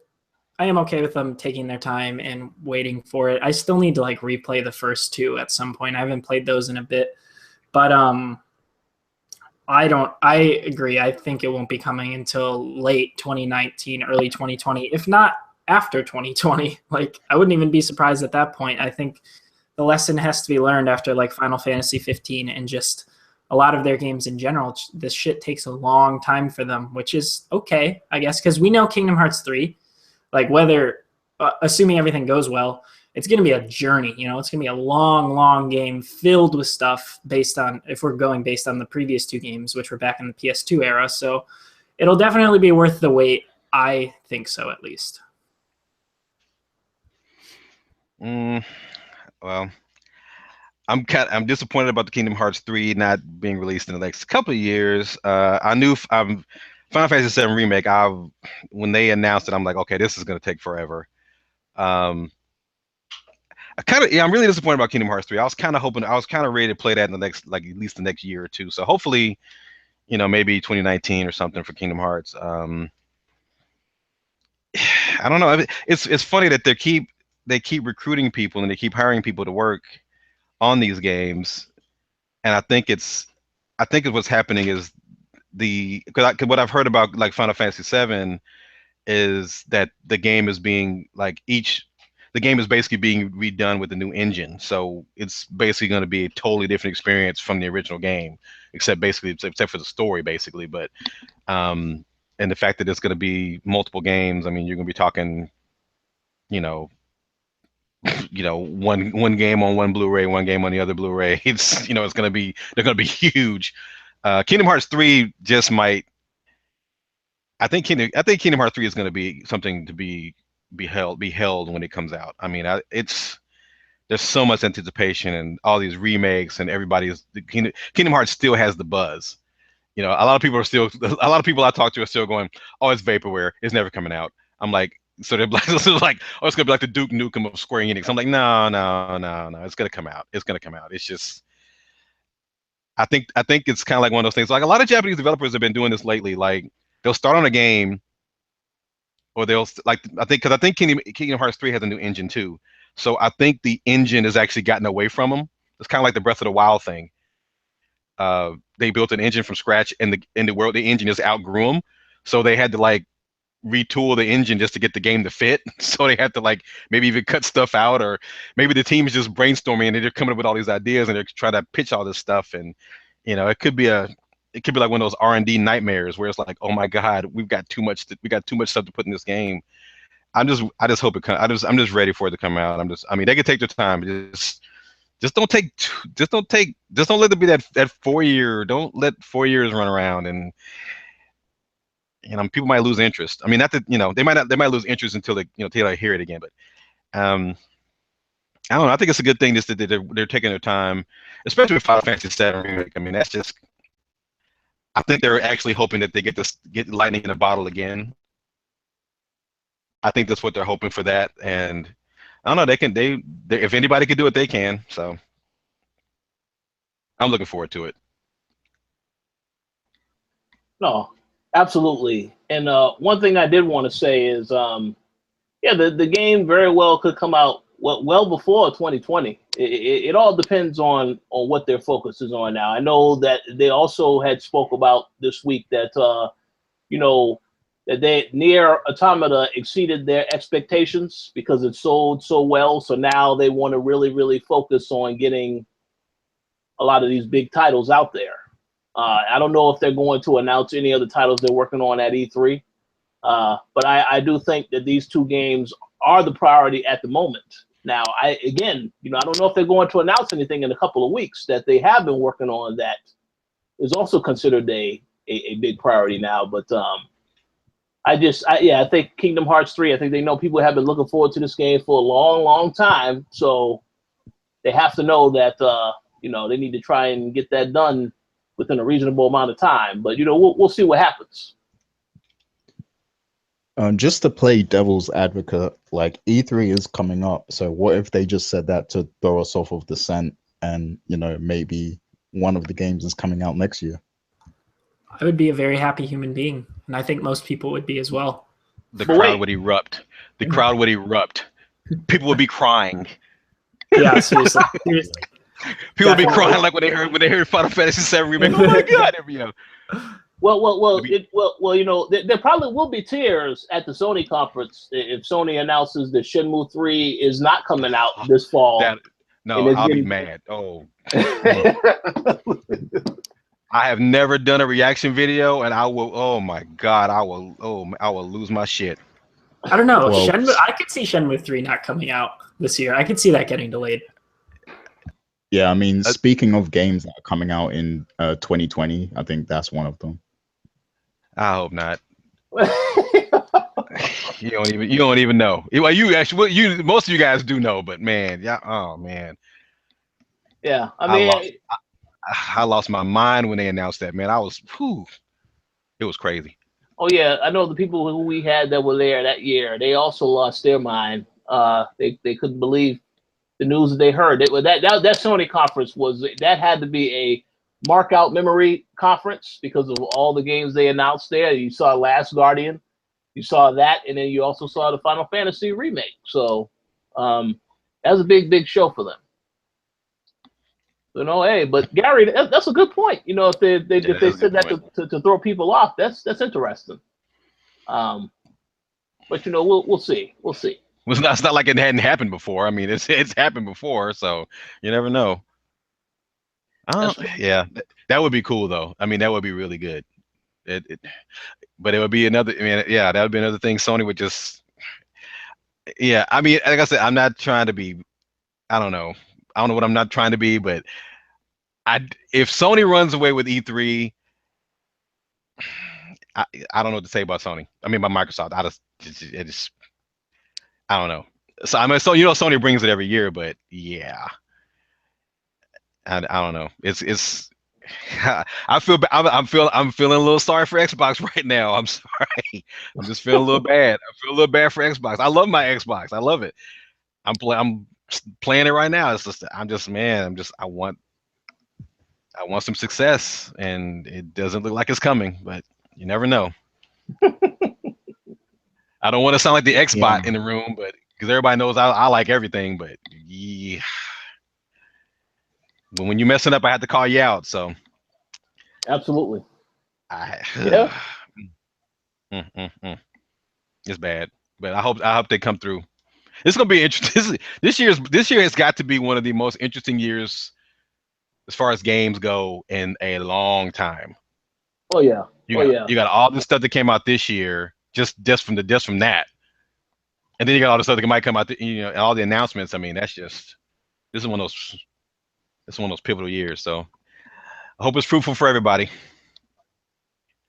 Speaker 3: I am okay with them taking their time and waiting for it. I still need to like replay the first 2 at some point. I haven't played those in a bit, but I agree. I think it won't be coming until late 2019, early 2020, if not after 2020. Like, I wouldn't even be surprised at that point. I think the lesson has to be learned after like Final Fantasy 15 and just a lot of their games in general. This shit takes a long time for them, which is okay, I guess, because we know Kingdom Hearts 3, like, whether assuming everything goes well, it's going to be a journey. It's going to be a long, long game filled with stuff if we're going based on the previous 2 games, which were back in the PS2 era. So it'll definitely be worth the wait. I think so, at least.
Speaker 4: Well, I'm disappointed about the Kingdom Hearts 3 not being released in the next couple of years. I knew Final Fantasy VII Remake, when they announced it, I'm like, okay, this is going to take forever. I I'm really disappointed about Kingdom Hearts 3. I was kind of ready to play that in the next, like at least the next year or two. So hopefully, maybe 2019 or something for Kingdom Hearts. I don't know. It's funny that they keep recruiting people and they keep hiring people to work on these games, and I think what's happening is because what I've heard about like Final Fantasy VII is that the game is being the game is basically being redone with a new engine, so it's basically going to be a totally different experience from the original game, except for the story basically, but and the fact that it's going to be multiple games. I mean, you're going to be talking, one game on one Blu-ray, one game on the other Blu-ray. It's they're going to be huge. Kingdom Hearts 3 just might. I think Kingdom Hearts 3 is going to be something to be held when it comes out. I mean, there's so much anticipation and all these remakes, and Kingdom Hearts still has the buzz. A lot of people I talk to are still going, "Oh, it's vaporware. It's never coming out." I'm like, so they're like, "Oh, it's gonna be like the Duke Nukem of Square Enix." I'm like, no, it's gonna come out. It's gonna come out. It's just, I think it's kind of like one of those things. Like a lot of Japanese developers have been doing this lately. Like they'll start on a game, or they'll I think Kingdom Hearts 3 has a new engine too. So I think the engine has actually gotten away from them. It's kind of like the Breath of the Wild thing. They built an engine from scratch, and the engine just outgrew them, so they had to like retool the engine just to get the game to fit. So they had to like maybe even cut stuff out, or maybe the team is just brainstorming and they're coming up with all these ideas and they're trying to pitch all this stuff, and it could be like one of those R&D nightmares where it's like, oh my god, we got too much stuff to put in this game. I just hope it comes. I'm just ready for it to come out. I mean, they can take their time. Just don't let it be that 4 year. Don't let 4 years run around, and people might lose interest. I mean, not that they might lose interest until they hear it again. But I don't know. I think it's a good thing just that they're taking their time, especially with Final Fantasy VII Remake. I mean, that's just. I think they're actually hoping that they get lightning in a bottle again. I think that's what they're hoping for that, and I don't know. They if anybody can do it, they can. So I'm looking forward to it.
Speaker 1: No, absolutely. And one thing I did want to say is, the game very well could come out well before 2020. It all depends on what their focus is on now. I know that they also had spoke about this week that that Nier Automata exceeded their expectations because it sold so well. So now they want to really, really focus on getting a lot of these big titles out there. I don't know if they're going to announce any other titles they're working on at E3, but I do think that these two games are the priority at the moment. Now, I don't know if they're going to announce anything in a couple of weeks that they have been working on that is also considered a big priority now. But I think Kingdom Hearts 3, I think they know people have been looking forward to this game for a long, long time. So they have to know that, they need to try and get that done within a reasonable amount of time. But, we'll see what happens.
Speaker 2: Just to play devil's advocate, like E3 is coming up. So what if they just said that to throw us off of the scent and, maybe one of the games is coming out next year?
Speaker 3: I would be a very happy human being, and I think most people would be as well.
Speaker 4: The crowd would erupt. The crowd would erupt. People would be crying.
Speaker 3: Yeah, seriously.
Speaker 4: People would be crying like when they heard Final Fantasy VII Remake. Oh my god!
Speaker 1: There probably will be tears at the Sony conference if Sony announces that Shenmue 3 is not coming out this fall.
Speaker 4: I'll be mad. Oh. I have never done a reaction video, and I will. Oh my god, I will lose my shit.
Speaker 3: I don't know. I could see Shenmue 3 not coming out this year. I could see that getting delayed.
Speaker 2: Yeah, I mean, speaking of games that are coming out in 2020, I think that's one of them.
Speaker 4: I hope not. You don't even know. Well, most of you guys do know, but man, yeah. Oh man.
Speaker 1: Yeah, I mean,
Speaker 4: I lost my mind when they announced that. Man, it was crazy.
Speaker 1: Oh yeah, I know the people who we had that were there that year. They also lost their mind. They couldn't believe the news that they heard. That Sony conference that had to be a mark out memory conference because of all the games they announced there. You saw Last Guardian, you saw that, and then you also saw the Final Fantasy remake. So that was a big show for them. You know, hey, but Gary, that's a good point. You know, if they said that to throw people off, that's interesting. But you know, we'll see. We'll see.
Speaker 4: It's not like it hadn't happened before. I mean, it's happened before, so you never know. Yeah, that would be cool though. I mean, that would be really good. But it would be another. I mean, yeah, that would be another thing. Sony would just. Yeah, I mean, like I said, I'm not trying to be. I don't know what I'm not trying to be, but if Sony runs away with E3, I don't know what to say about Sony. I mean, by Microsoft, I don't know. So I mean, so you know, Sony brings it every year, but yeah, I don't know. It's. I'm feeling a little sorry for Xbox right now. I'm sorry. I'm just feeling a little bad. I feel a little bad for Xbox. I love my Xbox. I love it. I'm playing it right now. It's just I want some success, and it doesn't look like it's coming, but you never know. I don't want to sound like the Xbot in the room, but because everybody knows I like everything, but yeah. But when you're messing up, I have to call you out. So
Speaker 1: absolutely.
Speaker 4: Yeah. It's bad, but I hope they come through. It's gonna be interesting. This year has got to be one of the most interesting years as far as games go in a long time.
Speaker 1: Oh yeah.
Speaker 4: You got all the stuff that came out this year, just from that, and then you got all the stuff that might come out. And all the announcements. I mean, this is one of those pivotal years. So I hope it's fruitful for everybody.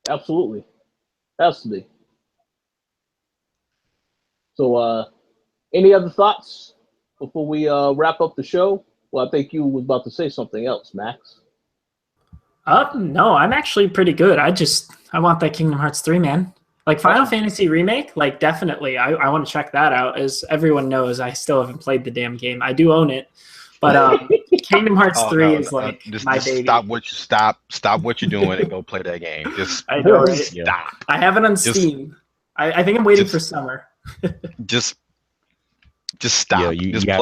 Speaker 1: Absolutely, has to be. So, any other thoughts before we wrap up the show? Well, I think you was about to say something else, Max.
Speaker 3: No, I'm actually pretty good. I want that Kingdom Hearts 3, man. Like Final Fantasy Remake, like definitely. I want to check that out. As everyone knows, I still haven't played the damn game. I do own it. But Kingdom Hearts 3 is like my baby.
Speaker 4: Stop what you're doing and go play that game.
Speaker 3: I know, right?
Speaker 4: Stop.
Speaker 3: I have it on Steam. I think I'm waiting for summer.
Speaker 4: just stop. Yeah,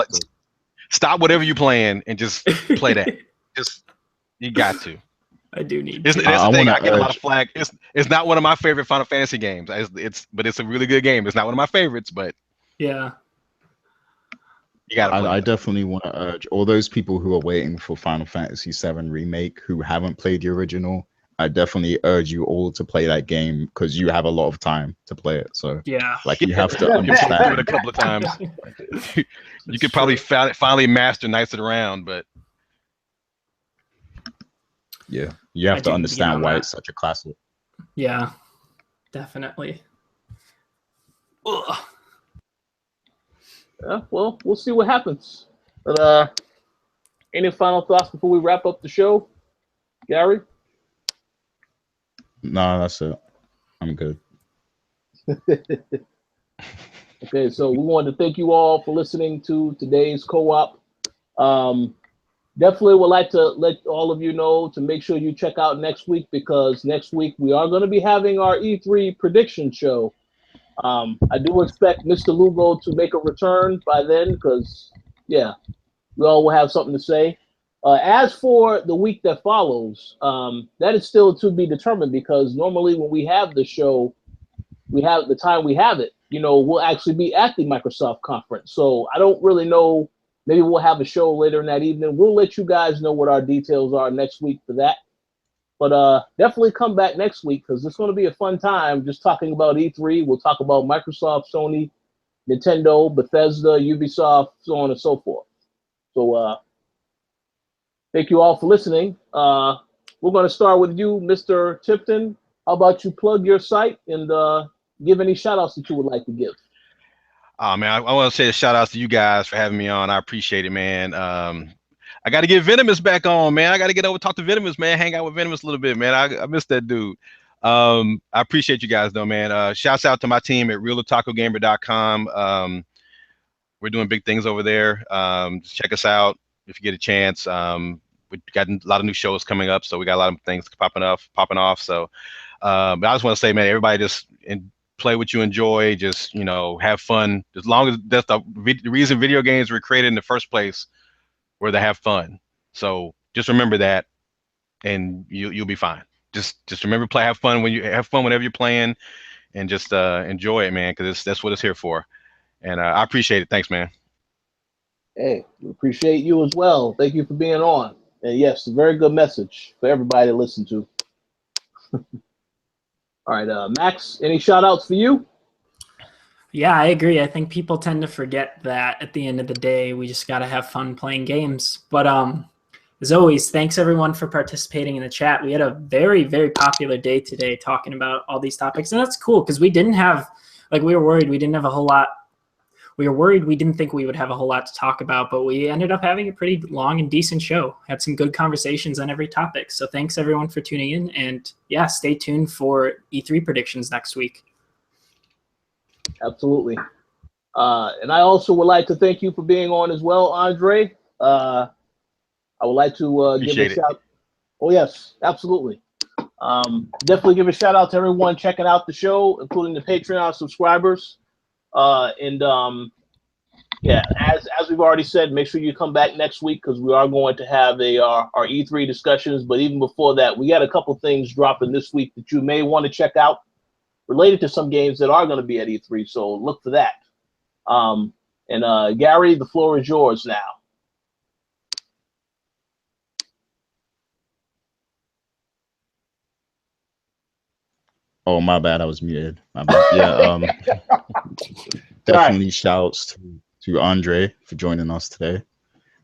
Speaker 4: stop whatever you're playing and just play that. You got to.
Speaker 3: I do need.
Speaker 4: That's the thing. I get a lot of flack. It's not one of my favorite Final Fantasy games. But it's a really good game. It's not one of my favorites, but
Speaker 3: yeah.
Speaker 4: You gotta
Speaker 2: I definitely want to urge all those people who are waiting for Final Fantasy VII Remake who haven't played the original. I definitely urge you all to play that game because you have a lot of time to play it. So
Speaker 3: yeah,
Speaker 2: like you have to understand
Speaker 4: it a couple of times. You could probably finally master Knights of the Round, but
Speaker 2: yeah, you have to understand why it's such a classic.
Speaker 3: Yeah, definitely. Ugh.
Speaker 1: Yeah, well, we'll see what happens. But any final thoughts before we wrap up the show, Gary?
Speaker 2: No, that's it. I'm good.
Speaker 1: Okay, so we wanted to thank you all for listening to today's co-op. Definitely would like to let all of you know to make sure you check out next week because next week we are going to be having our E3 prediction show. I do expect Mr. Lugo to make a return by then because, yeah, we all will have something to say. As for the week that follows, that is still to be determined because normally when we have the show, we have the time we have it, we'll actually be at the Microsoft conference. So I don't really know. Maybe we'll have a show later in that evening. We'll let you guys know what our details are next week for that. But definitely come back next week because it's going to be a fun time just talking about E3. We'll talk about Microsoft, Sony, Nintendo, Bethesda, Ubisoft, so on and so forth. So thank you all for listening. We're going to start with you, Mr. Tipton. How about you plug your site and give any shout-outs that you would like to give?
Speaker 4: Oh, man, I want to say a shout-outs to you guys for having me on. I appreciate it, man. I got to get Venomous back on, man. I got to get over talk to Venomous, man. Hang out with Venomous a little bit, man. I miss that dude. I appreciate you guys, though, man. Shouts out to my team at realotakugamer.com. We're doing big things over there. Just check us out if you get a chance. We got a lot of new shows coming up, so we got a lot of things popping off. So, but I just want to say, man, everybody just play what you enjoy. Just have fun. As long as that's the reason video games were created in the first place, were to have fun. So just remember that, and you'll be fine. Just remember, have fun whenever you're playing, and just enjoy it, man, because that's what it's here for. And I appreciate it. Thanks, man.
Speaker 1: Hey, we appreciate you as well. Thank you for being on. And yes, a very good message for everybody to listen to. All right, Max, any shout outs for you?
Speaker 3: Yeah, I agree. I think people tend to forget that at the end of the day, we just got to have fun playing games. But as always, thanks everyone for participating in the chat. We had a very, very popular day today talking about all these topics. And that's cool because we didn't have, we were worried we didn't have a whole lot. We were worried we didn't think we would have a whole lot to talk about, but we ended up having a pretty long and decent show. Had some good conversations on every topic. So thanks everyone for tuning in. And yeah, stay tuned for E3 predictions next week.
Speaker 1: Absolutely. And I also would like to thank you for being on as well, Andre. I would like to give a shout. Oh, yes, absolutely. Definitely give a shout out to everyone checking out the show, including the Patreon subscribers. Yeah, as we've already said, make sure you come back next week because we are going to have our E3 discussions. But even before that, we got a couple things dropping this week that you may want to check out related to some games that are going to be at E3. So look for that. Gary, the floor is yours now.
Speaker 2: Oh, my bad. I was muted. My bad. Yeah. Definitely shouts to Andre for joining us today.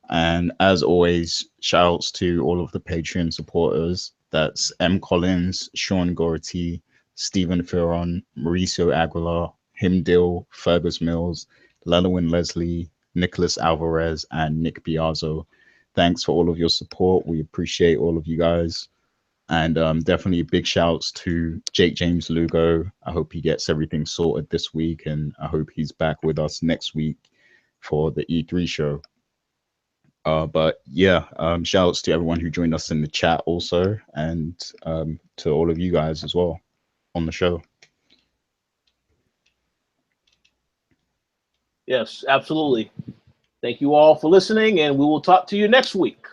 Speaker 2: And as always, shouts to all of the Patreon supporters. That's M. Collins, Sean Gority, Stephen Ferron, Mauricio Aguilar, Himdil, Fergus Mills, Lelwyn Leslie, Nicholas Alvarez, and Nick Piazzo. Thanks for all of your support. We appreciate all of you guys. And definitely big shouts to Jake James Lugo. I hope he gets everything sorted this week, and I hope he's back with us next week for the E3 show. But yeah, shouts to everyone who joined us in the chat also, and to all of you guys as well on the show.
Speaker 1: Yes, absolutely. Thank you all for listening, and we will talk to you next week.